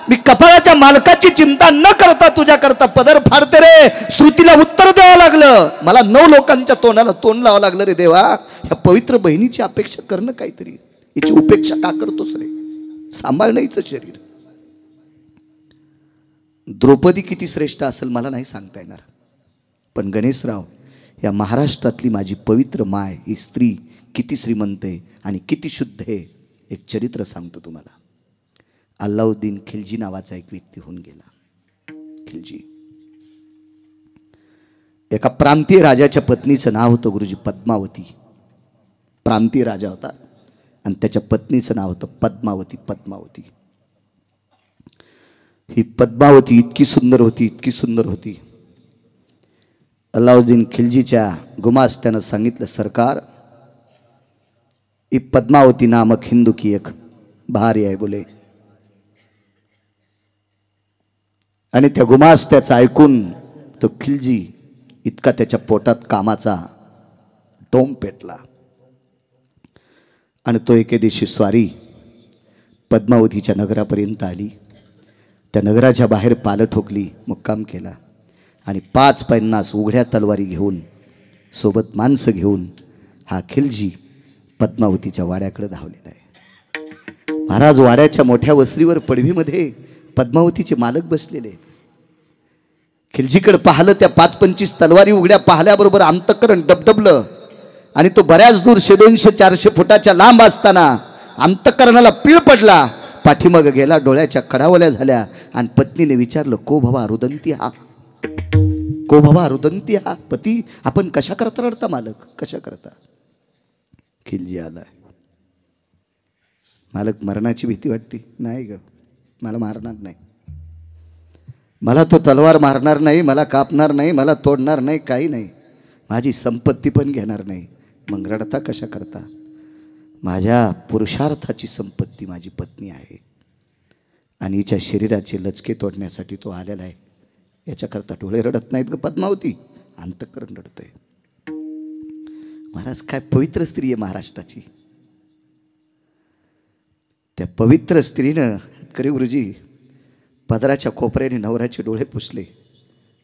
मी कपाळाच्या मालकाची चिंता न करता तुझ्या करता पदर फाडते रे. श्रुतीला उत्तर द्यावं लागलं, मला 9 लोकांच्या तोंडाला तोंड लावावं लागलं रे देवा. ह्या पवित्र बहिणीची अपेक्षा करणं काहीतरी, याची उपेक्षा का करतोस रे? सांभाळणं हिचं शरीर. द्रौपदी किती श्रेष्ठ असेल मला नाही सांगता येणार, पण गणेशराव, या महाराष्ट्रातली माझी पवित्र माय ही स्त्री किती श्रीमंत आहे आणि किती शुद्ध आहे, एक चरित्र सांगतो तुम्हाला. अल्लाउद्दीन खिलजी नावाचा एक व्यक्ती होऊन गेला. खिलजी एका प्रांतीय राजाच्या पत्नीचं नाव होतं गुरुजी पद्मावती. प्रांतीय राजा होता आणि त्याच्या पत्नीचं नाव होतं पद्मावती. पद्मावती ही पद्मावती इतकी सुंदर होती, इतकी सुंदर होती. अल्लाउद्दीन खिलजीच्या गुमास्त्यानं सांगितलं, सरकार, ये पद्मावती नामक हिंदू की एक भारी आहे बोले. आणि त्या गुमास्त्याचं ऐकून तो खिलजी इतका त्याच्या पोटात कामाचा डोम पेटला आणि तो एके दिवशी स्वारी पद्मावतीच्या नगरापर्यंत आली. त्या नगराच्या बाहेर पालं ठोकली, मुक्काम केला आणि 550 उघड्या तलवारी घेऊन, सोबत माणसं घेऊन हा खिलजी पद्मावतीच्या वाड्याकडे धावलेला आहे. महाराज, वाड्याच्या मोठ्या वस्तीवर पडवीमध्ये पद्मावतीचे मालक बसलेले. खिलजीकडे पाहिलं, त्या 5-25 तलवारी उघड्या पाहिल्याबरोबर अंतःकरण डबडबलं आणि तो बऱ्याच दूर 200-400 फुटाच्या लांब असताना अंतःकरणाला पीळ पडला. पाठीमागं गेला, डोळ्याच्या कडावल्या झाल्या आणि पत्नीने विचारलं, को भवा रुदंती हा, को भवा रुदंती हा, पती आपण कशा करता रडता मालक, कशा करता? खिलजी आलाय. मालक, मरणाची भीती वाटते? नाही ग, मला मारणार नाही, मला तो तलवार मारणार नाही, मला कापणार नाही, मला तोडणार नाही, काही नाही, माझी संपत्ती पण घेणार नाही. मग रडता कशा करता? माझ्या पुरुषार्थाची संपत्ती माझी पत्नी आहे आणि हिच्या शरीराचे लचके तोडण्यासाठी तो आलेला आहे. याच्याकरता डोळे रडत नाहीत ग पद्मावती, अंतःकरण रडतंय. महाराज, काय पवित्र स्त्री आहे महाराष्ट्राची. त्या पवित्र स्त्रीनं करी गुरुजी पदराच्या कोपऱ्याने नवऱ्याचे डोळे पुसले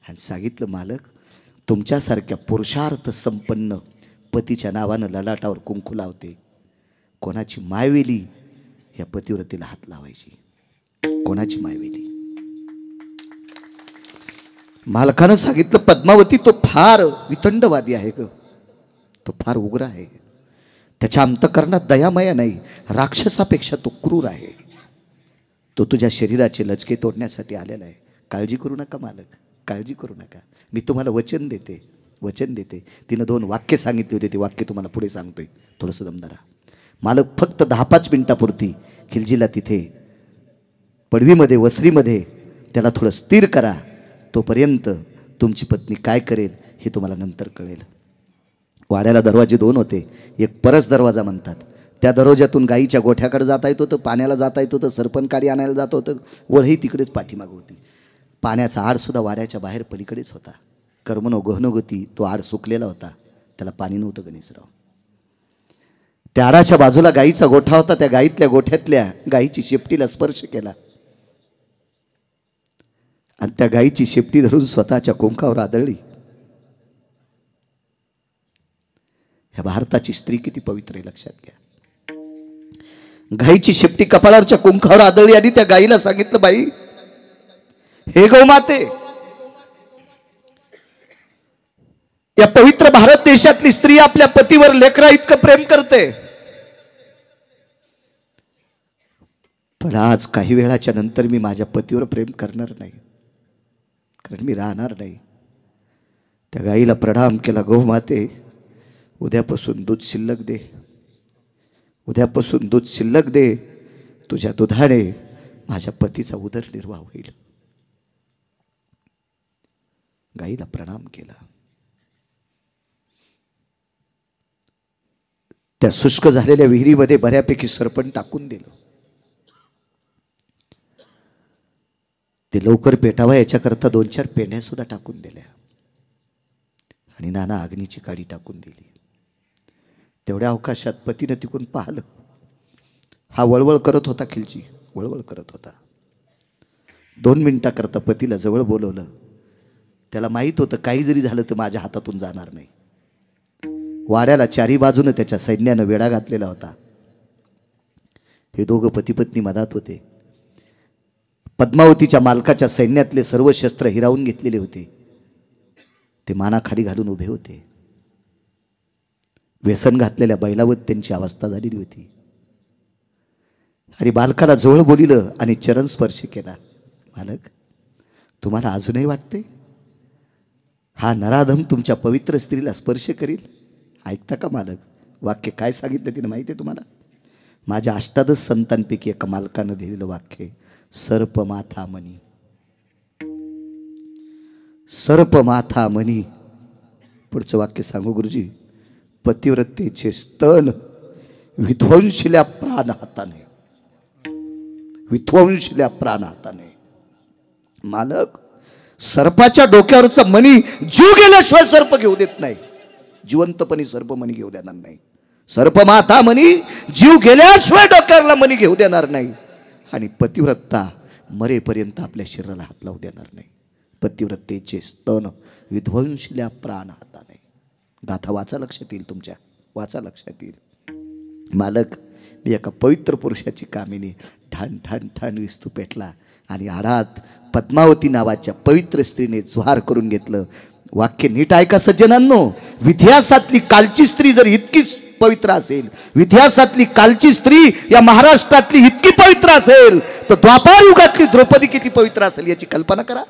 आणि सांगितलं, मालक, तुमच्यासारख्या पुरुषार्थ संपन्न पतीच्या नावानं ललाटावर कुंकू लावते. कोणाची मायवेली या पतिव्रतेला हात लावायची? कोणाची मायवेली? मालकानं सांगितलं, पद्मावती तो फार वितंडवादी आहे ग, तो फार उग्र आहे, त्याच्या अंतःकरणात दयामया नाही, राक्षसापेक्षा तो क्रूर आहे. तो तुझ्या शरीराचे लचके तोडण्यासाठी आलेला आहे. काळजी करू नका मालक, काळजी करू नका, मी तुम्हाला वचन देते, वचन देते. तिनं 2 वाक्य सांगितली होती, ते वाक्य तुम्हाला पुढे सांगतोय, थोडंसं दमदारा. मालक, फक्त 10-5 मिनिटापुरती खिलजीला तिथे पडवीमध्ये वसरीमध्ये त्याला थोडं स्थिर करा, तोपर्यंत तुमची पत्नी काय करेल हे तुम्हाला नंतर कळेल. वाड्याला दरवाजे 2 होते, एक परस दरवाजा म्हणतात, त्या दरवाजातून गाईच्या गोठ्याकडे जाता येत होतं, पाण्याला जाता येत होतं, सरपण काडी आणायला जात होतं. वळही तिकडेच पाठीमागं होती. पाण्याचा आडसुद्धा वाड्याच्या बाहेर पलीकडेच होता. कर्मनो गहनोगती तो आड सुकलेला होता, त्याला पाणी नव्हतं गणेशराव. त्या आडाच्या बाजूला गाईचा गोठा होता. त्या गाईतल्या गोठ्यातल्या गाईची शेपटीला स्पर्श केला आणि त्या गाईची शेपटी धरून स्वतःच्या कुंकावर आदळली. ह्या भारताची स्त्री किती पवित्र आहे लक्षात घ्या. गाईची शेपटी कपाळावरच्या कुंकावर आदळली आणि त्या गाईला सांगितलं, बाई हे गौमाते, या पवित्र भारत देशातली स्त्री आपल्या पतीवर लेकरा इतकं प्रेम करते, पण आज काही वेळाच्या नंतर मी माझ्या पतीवर प्रेम करणार नाही, कारण मी राहणार नाही. त्या गाईला प्रणाम केला, गौमाते उद्यापासून दूध शिल्लक दे, उद्यापासून दूध शिल्लक दे, तुझ्या दुधाने माझ्या पतीचा उदरनिर्वाह होईल. गाईला प्रणाम केला. त्या शुष्क झालेल्या विहिरीमध्ये बऱ्यापैकी सरपण टाकून दिलं. ते लवकर पेटावा याच्याकरता 2-4 पेंढ्या सुद्धा टाकून दिल्या आणि नाना अग्नीची काडी टाकून दिली. तेवढ्या अवकाशात पतीनं तिकून पाहिलं. हा वळवळ करत होता, खिलची वळवळ करत होता. 2 मिनिटाकरता पतीला जवळ बोलवलं. त्याला माहीत होतं काही जरी झालं तर माझ्या हातातून जाणार नाही. वाड्याला चारी बाजूनं त्याच्या सैन्यानं वेढा घातलेला होता. हे दोघं पती पत्नी मधात होते. पद्मावतीच्या मालकाच्या सैन्यातले सर्व शस्त्र हिरावून घेतलेले होते. ते मानाखाली घालून उभे होते. व्यसन घातलेल्या बैलावर त्यांची अवस्था झालेली होती. आणि बालकाला जवळ बोलिलं आणि चरण स्पर्श केला. मालक, तुम्हाला अजूनही वाटते हा नराधम तुमच्या पवित्र स्त्रीला स्पर्श करील? ऐकता का मालक? वाक्य काय सांगितलं तिने माहिती आहे तुम्हाला? माझ्या 18 संतांपैकी एका मालकानं लिहिलेलं वाक्य, सर्प माथा मनी, सर्प माथा मनी. पुढचं वाक्य सांगू गुरुजी, पतिव्रतेचे स्तन विध्वंसल्या प्राण हाताने, विध्वंसल्या प्राण हाताने. मालक, सर्पाच्या डोक्यावरचा मणी जीव गेल्याशिवाय सर्प घेऊ देत नाही. जिवंतपणी सर्प मणी घेऊ देणार नाही. सर्प माथा मणी जीव गेल्याशिवाय डोक्यावरला मणी घेऊ देणार नाही. आणि पतिव्रता मरेपर्यंत आपल्या शरीराला हात लावू देणार नाही. पतिव्रतेचे स्तन विध्वंसल्या प्राण हाताने. गाथा वाचा लक्षात येईल तुमच्या, वाचा लक्षात येईल. मालक, मी एका पवित्र पुरुषाची कामिनी ठाण ठाण ठाण विस्तू पेटला आणि आडात पद्मावती नावाच्या पवित्र स्त्रीने जोहार करून घेतलं. वाक्य नीट ऐका सज्जनांनो. इतिहासातली कालची स्त्री जर इतकीच पवित्र असेल, इतिहासातली कालची स्त्री या महाराष्ट्रातली इतकी पवित्र असेल, तर द्वापार युगातली द्रौपदी किती पवित्र असेल याची कल्पना करा.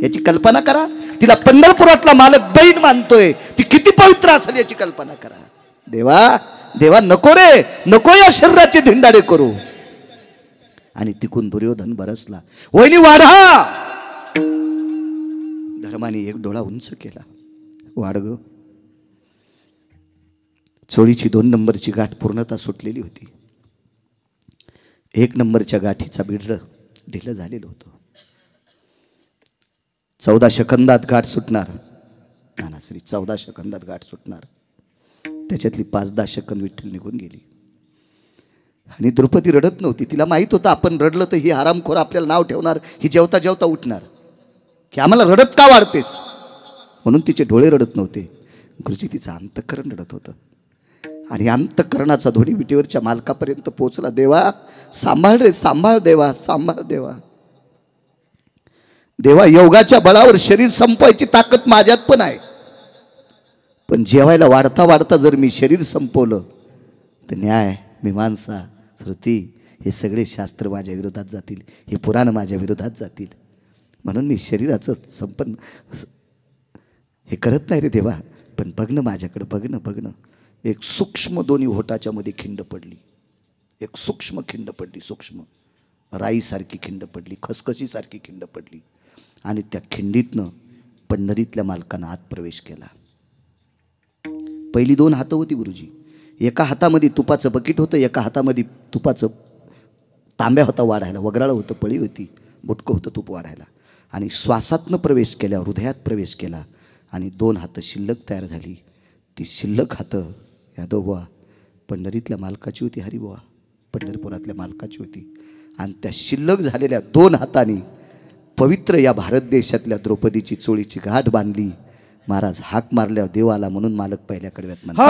याची कल्पना करा. तिला पंढरपुरातला मालक बहीण मानतोय, ती किती पवित्र असेल याची कल्पना करा. देवा देवा, नको रे, नको या शरीराचे धिंडाडे करू. आणि तिकून दुर्योधन बरसला. वहिनी वाढा. धर्माने एक डोळा उंच केला. वाढग. चोळीची 2 नंबरची गाठ पूर्णता सुटलेली होती. 1 नंबरच्या गाठीचा बिडलं ढिलं झालेलं होतं. 14 सेकंदात गाठ सुटणार. नानाश्री 14 सेकंदात गाठ सुटणार. त्याच्यातली 5-10 सेकंद विठ्ठल निघून गेली. आणि द्रौपदी रडत नव्हती. तिला माहित होतं आपण रडलं तर ही हरामखोर आपल्याला नाव ठेवणार, ही जेवता जेवता उठणार, की आम्हाला रडत का वाढतेस, म्हणून तिचे डोळे रडत नव्हते. गुरुजी तिचं अंतःकरण रडत होतं. आणि अंतःकरणाचा ध्वनी विटेवरच्या मालकापर्यंत पोहोचला. देवा सांभाळ रे, सांभाळ देवा, सांभाळ देवा. देवा, योगाच्या बळावर शरीर संपवायची ताकद माझ्यात पण आहे, पण जेवायला वाढता वाढता जर मी शरीर संपवलं तर न्याय, मीमांसा, श्रुती हे सगळे शास्त्र माझ्या विरोधात जातील, हे पुराण माझ्या विरोधात जातील. म्हणून मी शरीराचं संपन्न हे करत नाही रे देवा. पण बघणं माझ्याकडं, बघणं बघणं. एक सूक्ष्म दोन्ही होटाच्या मध्ये खिंड पडली. एक सूक्ष्म खिंड पडली, सूक्ष्म राईसारखी खिंड पडली, खसखशीसारखी खिंड पडली. आणि त्या खिंडीतनं पंढरीतल्या मालकानं आत प्रवेश केला. पहिली 2 हातं होती गुरुजी. एका हातामध्ये तुपाचं बकीट होतं, एका हातामध्ये तुपाचं तांब्या होता वाढायला, वगराळं होतं, पळी होती, बुटकं होतं तूप वाढायला. आणि श्वासातनं प्रवेश केल्या, हृदयात प्रवेश केला आणि 2 हातं शिल्लक तयार झाली. ती शिल्लक हातं यादवबुवा पंढरीतल्या मालकाची होती, हरिबुवा पंढरपुरातल्या मालकाची होती. आणि त्या शिल्लक झालेल्या 2 हातांनी पवित्र या भारत देशातल्या द्रौपदीची चोळीची गाठ बांधली. महाराज हाक मारल्यावर देवाला म्हणून मालक पहिल्या कडव्यात म्हणतात,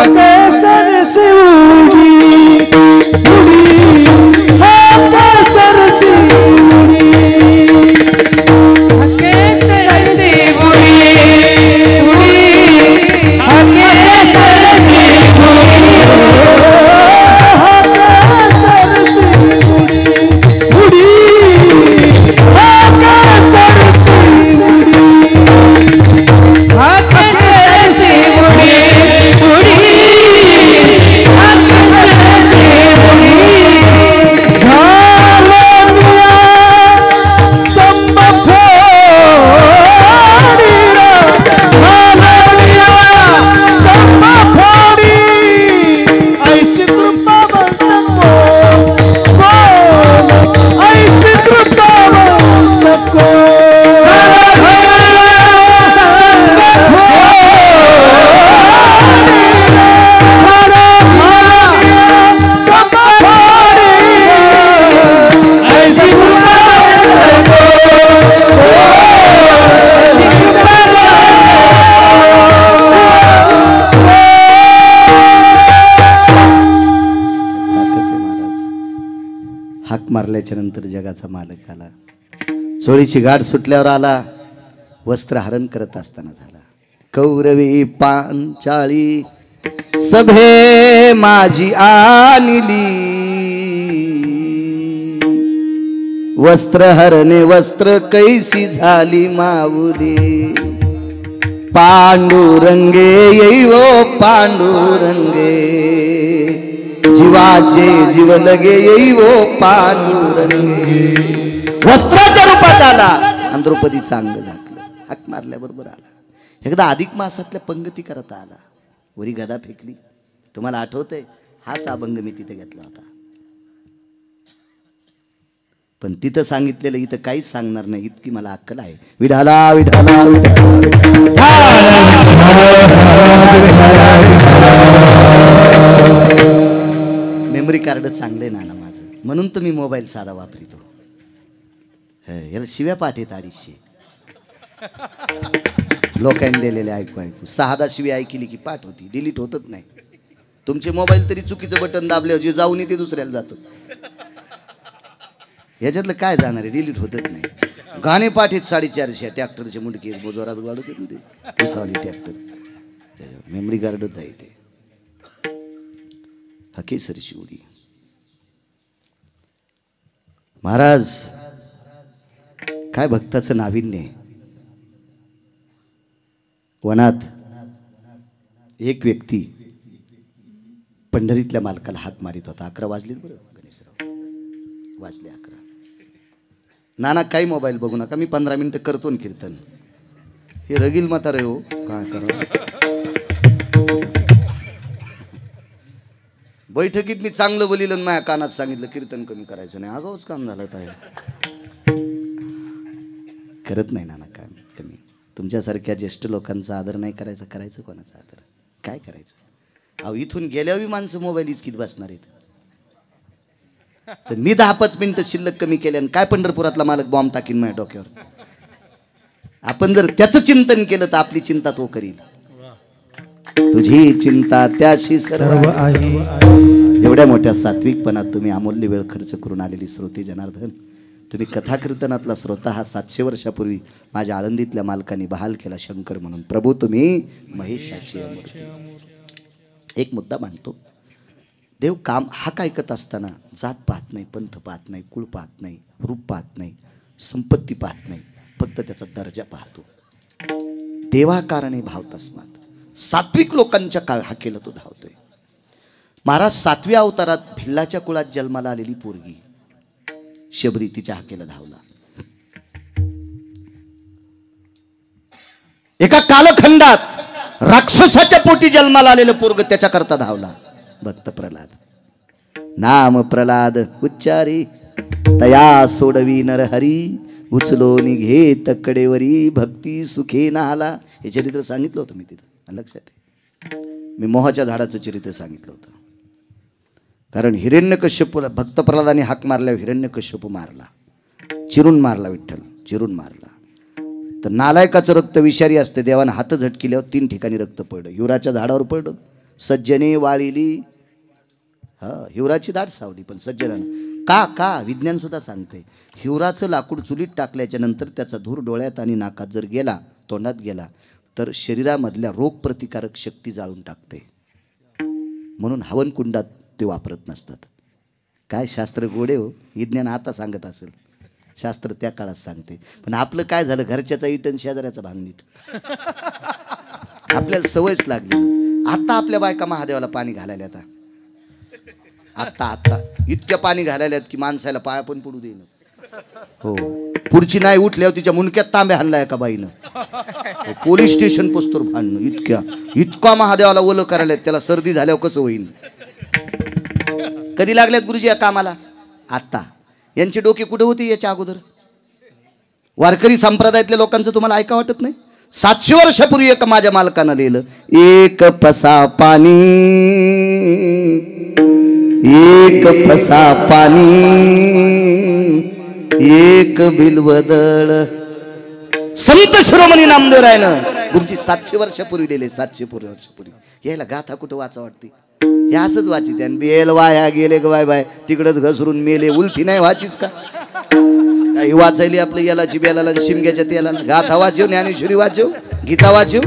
मारल्याच्या नंतर जगाचा मालक आला. चोळीची गाठ सुटल्यावर आला, वस्त्र हरण करत असताना झाला. कौरवी पांचाळी सभे माझी आणली, वस्त्र हरणे वस्त्र कैसी झाली माऊली. पांडुरंगे येईवो पांडुरंगे, जीवाचे जीव लगे येईवो पांडुरंगे. वस्त्राच्या रूपात आला आणि द्रौपदीचं अंग झाकलं. हाक मारल्याबरोबर आला. एकदा अधिक मासातल्या पंगती करता आला, वरी गदा फेकली. तुम्हाला आठवतंय? हाच अभंग मी तिथे घेतला होता. पण तिथं सांगितलेलं इथं काहीच सांगणार नाही, इतकी मला अक्कल आहे. विठाला विठाला मेमरी कार्ड चांगले ना माझं, म्हणून तर मी मोबाईल साधा वापरितो. याला शिव्या पाठ येत 250 लोकांनी दिलेले ऐकू ऐकू. 6 शिव्या ऐकली की पाठ होती, डिलीट होतच नाही. तुमचे मोबाईल तरी चुकीचं बटन दाबले, जे जाऊन ते दुसऱ्याला जातं. ह्याच्यातलं काय जाणार आहे, डिलीट होतच नाही. गाणे पाठ आहेत 450. ट्रॅक्टरचे मुंडके जोरात वाढत येत ते उसावली ट्रॅक्टर. मेमरी कार्डच आहे ते. हकेसर शिवडी. महाराज काय भक्ताचं नाविन्य आहे. वनात एक व्यक्ती पंढरीतल्या मालकाला हाक मारित होता. 11 वाजलेत बरं गणेशराव, वाजले 11. नाना काही मोबाईल बघू नका, मी 15 मिनिटं करतो ना कीर्तन. हे रगील म्हातारे हो, काय करा. बैठकीत मी चांगलं बोलिलं, माझ्या कानात सांगितलं कीर्तन कमी करायचं नाही. आगाऊच काम झालं आहे. करत नाही नाना काम कमी. तुमच्यासारख्या ज्येष्ठ लोकांचा आदर नाही करायचा, करायचं कोणाचा आदर? काय करायचं? अहो इथून गेल्यावर माणसं मोबाईल इचकीत बसणार आहेत. तर मी 10-5 मिनिटं शिल्लक कमी केले आणि काय पंढरपुरातला मालक बॉम्ब टाकीन माझ्या डोक्यावर. आपण जर त्याचं चिंतन केलं तर आपली चिंता तो करील. तुझी चिंता त्याशी सर्व आहे. एवढ्या मोठ्या सात्विकपणात तुम्ही अमूल्य वेळ खर्च करून आलेली श्रोते जनार्दन, तुम्ही कथा कीर्तनातला श्रोता हा 700 वर्षापूर्वी माझ्या आळंदीतल्या मालकाने बहाल केला शंकर म्हणून. प्रभू तुम्ही महेशाची मूर्ती. एक मुद्दा मांडतो. देव काम हाक ऐकत असताना जात पाहत नाही, पंथ पाहत नाही, कुळ पाहत नाही, रूप पाहत नाही, संपत्ती पाहत नाही, फक्त त्याचा दर्जा पाहतो. देवाकारणे भाव तस्मात. सात्विक लोकांच्या हाकेला तो धावतोय. महाराज 7व्या अवतारात भिल्लाच्या कुळात जन्माला आलेली पोरगी शबरी तिच्या हाकेला धावला. एका कालखंडात राक्षसाच्या पोटी जन्माला आलेलं पोरग त्याच्या करता धावला. भक्त प्रल्हाद. नाम प्रल्हाद उच्चारी तया सोडवी नरहरी, उचलो निघेत कडेवरी, भक्ती सुखे नाला. हे चरित्र सांगितलं होतं मी तिथं, लक्षात आहे. मी मोहाच्या झाडाचं चरित्र सांगितलं होतं. कारण हिरण्यकश्यपूला भक्त प्रल्हादाने हाक मारल्यावर हिरण्यकश्यपू मारला, चिरून मारला, विठ्ठल चिरून मारला. तर नालायकाचं रक्त विषारी असते. देवानं हात झटकिल्यावर 3 ठिकाणी रक्त पडलं. हिवराच्या झाडावर पडलं, सज्जने वाळिली. हिवराची दाट सावली, पण सज्जनानं का विज्ञान सुद्धा सांगते, हिवराचं लाकूड चुलीत टाकल्याच्या नंतर त्याचा धूर डोळ्यात आणि नाकात जर गेला, तोंडात गेला, तर शरीरामधल्या रोगप्रतिकारक शक्ती जाळून टाकते. म्हणून हवनकुंडात ते वापरत नसतात. काय शास्त्र गोडे हो. विज्ञान आता सांगत असेल, शास्त्र त्या काळात सांगते. पण आपलं काय झालं, घरच्याचा इटन शेजाऱ्याचा भांगनीट. आपल्याला सवयच लागली. आता आपल्या बायका महादेवाला पाणी घालायला आता आता इतक्या पाणी घालायला की माणसाला पाया पण पडू देईन. हो, पुढची नाही उठल्यावर तिच्या मुंडक्यात तांब्या हाणला एका बाईनं. पोलीस स्टेशन पोचतोर भांडणं. इतका महादेवाला ओलं करायला, त्याला सर्दी झाल्यावर कसं होईल. कधी लागल्यात गुरुजी या कामाला? आता. यांची डोके कुठे होती याच्या अगोदर? वारकरी संप्रदायातल्या लोकांचं तुम्हाला ऐका वाटत नाही? 700 वर्षापूर्वी एक माझ्या मालकानं लिहिलं, एक पसा पाणी, एक पसा पाणी, एक बिलवदळ. संत शिरोमणी नामदेवरायनं गुरुजी 700 वर्षापूर्वी लिहिले. 700 वर्षापूर्वी. यायला गाथा कुठं वाचा वाटते? हे असंच वाची. त्यान बेल वाया गेले ग बाय तिकडच घसरून मेले. उलटी नाही वाचीस का? काही वाचायली आपलं यालाची बेलाला शिमग्याच्या तेलाला. गाथा वाचव, ज्ञानेश्वरी वाचव, गीता वाचव,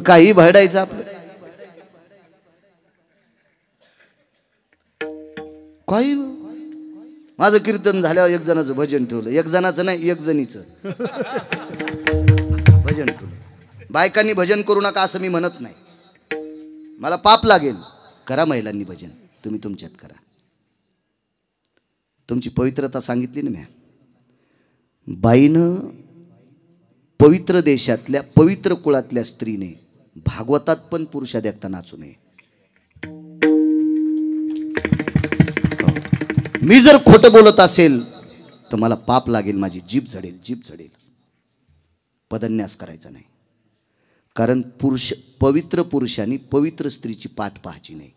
काही भरडायचं आपलं. काही माझं कीर्तन झाल्यावर एक जणाचं भजन ठेवलं. एक जणाचं नाही, एक जणीचं भजन ठेवलं. बायकांनी भजन करू नका असं मी म्हणत नाही. मला पाप लागेल. करा महिलांनी भजन, तुम्ही तुमच्यात करा. तुमची पवित्रता सांगितली ना म्या. बाईनं पवित्र देशातल्या पवित्र कुळातल्या स्त्रीने भागवतात पण पुरुषा देखता नाचू नये. मी जर खोटं बोलत असेल तर मला पाप लागेल, माझी जीभ झडेल, जीभ झडेल. पदन्यास करायचा नाही. कारण पवित्र पुरुषांनी पवित्र स्त्रीची पाठ पाहायची नाही.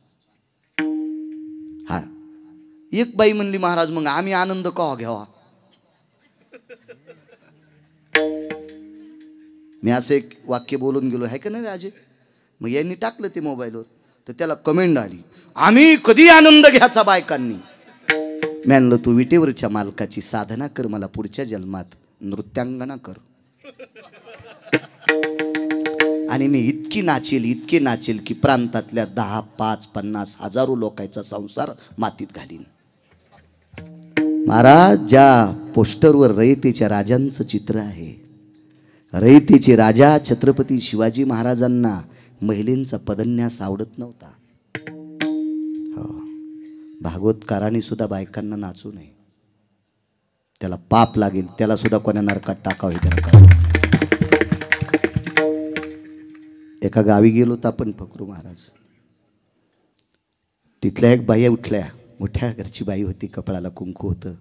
हा, एक बाई म्हणली, महाराज मग आम्ही आनंद का घ्यावा? मी असं एक वाक्य बोलून गेलो आहे का नाही राजे. मग यांनी टाकलं ते मोबाईलवर, तर त्याला कमेंट आली, आम्ही कधी आनंद घ्यायचा बायकांनी. मी म्हणलं, तू विटेवरच्या मालकाची साधना कर, मला पुढच्या जन्मात नृत्यांगना कर. आणि मी इतकी नाचेल की प्रांतातल्या 10, 5, 50 हजारो लोकांचा संसार मातीत घालीन. महाराज, ज्या पोस्टरवर रयतेच्या राजांचं चित्र आहे, रयतेचे राजा छत्रपती शिवाजी महाराजांना महिलेंचा पदन्यास आवडत नव्हता. भागवतकारांनी सुद्धा बायकांना नाचू नये. त्याला पाप लागेल. त्याला सुद्धा कोणा नरकात टाकावं. त्याला एका गावी गेलो तर आपण फकरू महाराज. तिथल्या एक बाई उठल्या, मोठ्या घरची बाई होती, कपाळाला कुंकू होतं,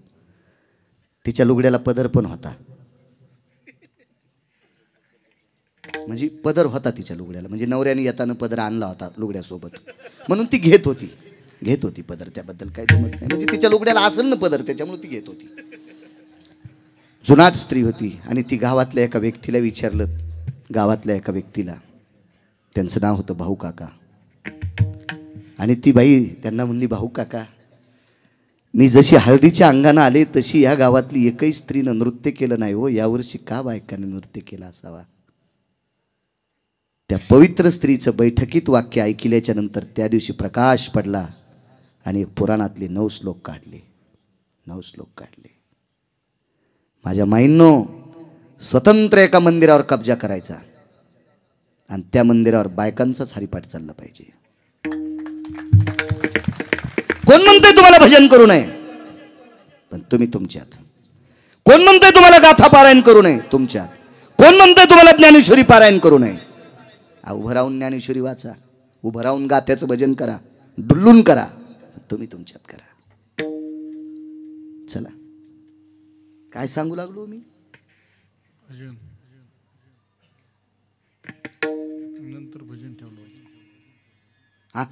तिच्या लुगड्याला पदर पण होता. म्हणजे पदर होता तिच्या लुगड्याला, म्हणजे नवऱ्याने येताना पदर आणला होता लुगड्यासोबत, म्हणून ती घेत होती पदर. त्याबद्दल काही जमत नाही, म्हणजे तिच्या लुगड्याला असेल ना पदर, त्याच्यामुळे ती घेत होती. जुनाट स्त्री होती. आणि ती गावातल्या एका व्यक्तीला विचारलं, गावातल्या एका व्यक्तीला, त्यांचं नाव होतं भाऊ काका. आणि ती बाई त्यांना म्हणली, भाऊ काका, मी जशी हळदीच्या अंगानं आले तशी या गावातली एकही स्त्रीनं नृत्य केलं नाही हो, यावर्षी का बायकाने नृत्य केलं असावा? त्या पवित्र स्त्रीचं बैठकीत वाक्य ऐकल्याच्या नंतर त्या दिवशी प्रकाश पडला आणि एक पुराणातले 9 श्लोक काढले. 9 श्लोक काढले. माझ्या माईंनो, स्वतंत्र एका मंदिरावर कब्जा करायचा आणि त्या मंदिरावर बायकांचाच हरिपाठ चालला पाहिजे. कोण म्हणतंय तुम्हाला भजन करू नये? पण तुम्ही तुमच्यात. कोण म्हणतंय तुम्हाला गाथा पारायण करू नये? तुमच्यात. कोण म्हणतंय तुम्हाला ज्ञानेश्वरी पारायण करू नये? उभं राहून ज्ञानेश्वरी वाचा. उभं राहून गात्याचं भजन करा, डुल्लून करा, तुम्ही तुमच्यात करा. चला, काय सांगू लागलो मी? भजन नंतर भजन ठेवलं होतं. हा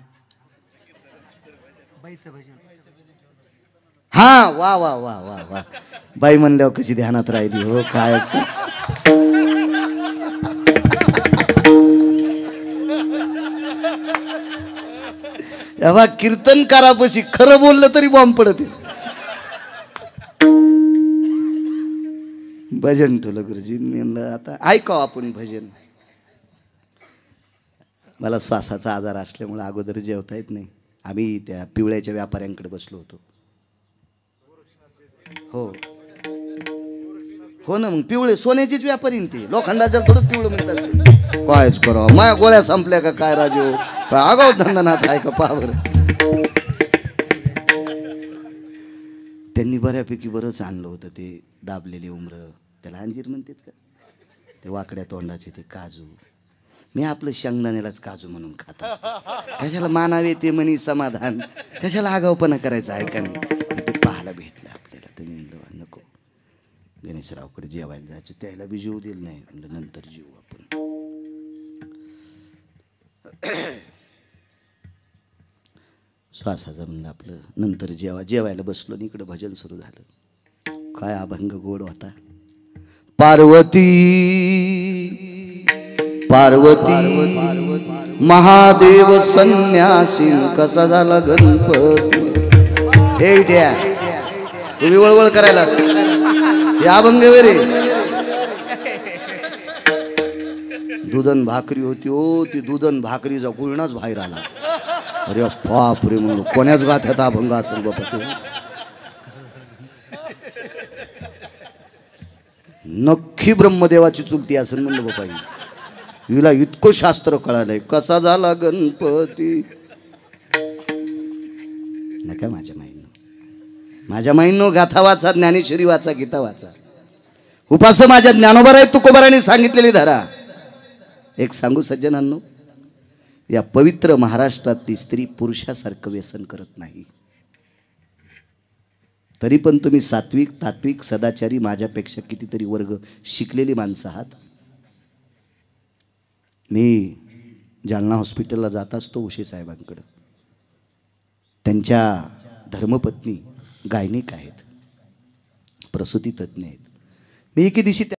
हा, वा वा वा वा वा, बाई म्हणल्यावर कशी ध्यानात राहिली हो. काय एव्हा कीर्तनकारापाशी खरं बोललं तरी बॉम्ब पडते. भजन ठेवलं गुरुजी म्हणलं आता ऐकावं आपण भजन. मला श्वासाचा आजार असल्यामुळे अगोदर जेवता येत नाही. आम्ही त्या पिवळ्याच्या व्यापाऱ्यांकडे बसलो होतो. हो हो ना, मग पिवळे सोन्याचीच व्यापारी न ते, लोखंडाच्या थोडंच पिवळं म्हणतात. कायच करावं, माझ्या गोळ्या संपल्या का काय राजू, आगाव धंदानाथ आहे का पावर. त्यांनी बऱ्यापैकी बरंच आणलं होतं. ते दाबलेली उमरं, त्याला अंजीर म्हणतात का, ते वाकड्या तोंडाचे ते काजू. मी आपलं शेंगदाण्यालाच काजू म्हणून खात असतो. कशाला मानावे ते म्हणी समाधान, कशाला आगावपणा करायचं आहे का नाही. ते पाहायला भेटलं आपल्याला, तर मी म्हणलं नको, गणेशरावकडे जेवायला जायचं, त्याला बी जीव दिलं नाही. म्हणलं नंतर जीव आपण. श्वासाचं म्हणलं आपलं नंतर जेवायला बसलो आणि इकडं भजन सुरू झालं. काय अभंग गोड होता. पार्वती पार्वती महादेव संन्यासी कसा झाला गणपती. हे द्या तुम्ही वळवळ करायलास, हे अभंग रे. दुधन भाकरी होती हो, ती दुधन भाकरीचा गुळणाच बाहेर आला. अरे बाप रे, म्हणलो कोण्याच गाथ्यात अभंग असेल बाबा ते. नक्की ब्रह्मदेवाची चुलती असेल म्हणलं बाबा. हिला इतकं शास्त्र कळालंय, कसा झाला गणपती. नका माझ्या माईंनो गाथा वाचा, ज्ञानेश्वरी वाचा, गीता वाचा. उपास माझ्या ज्ञानोबराय तुकोबाराने सांगितलेली धरा. एक सांगू सज्जनांनो, या पवित्र महाराष्ट्रातली स्त्री पुरुषासारखं व्यसन करत नाही. तरी पण तुम्ही सात्विक तात्विक सदाचारी माझ्यापेक्षा कितीतरी वर्ग शिकलेली माणसं आहात. मी जालना हॉस्पिटलला जात असतो उशे साहेबांकडं. त्यांच्या धर्मपत्नी गायनिक आहेत, प्रसूती तज्ज्ञ आहेत. मी एके दिवशी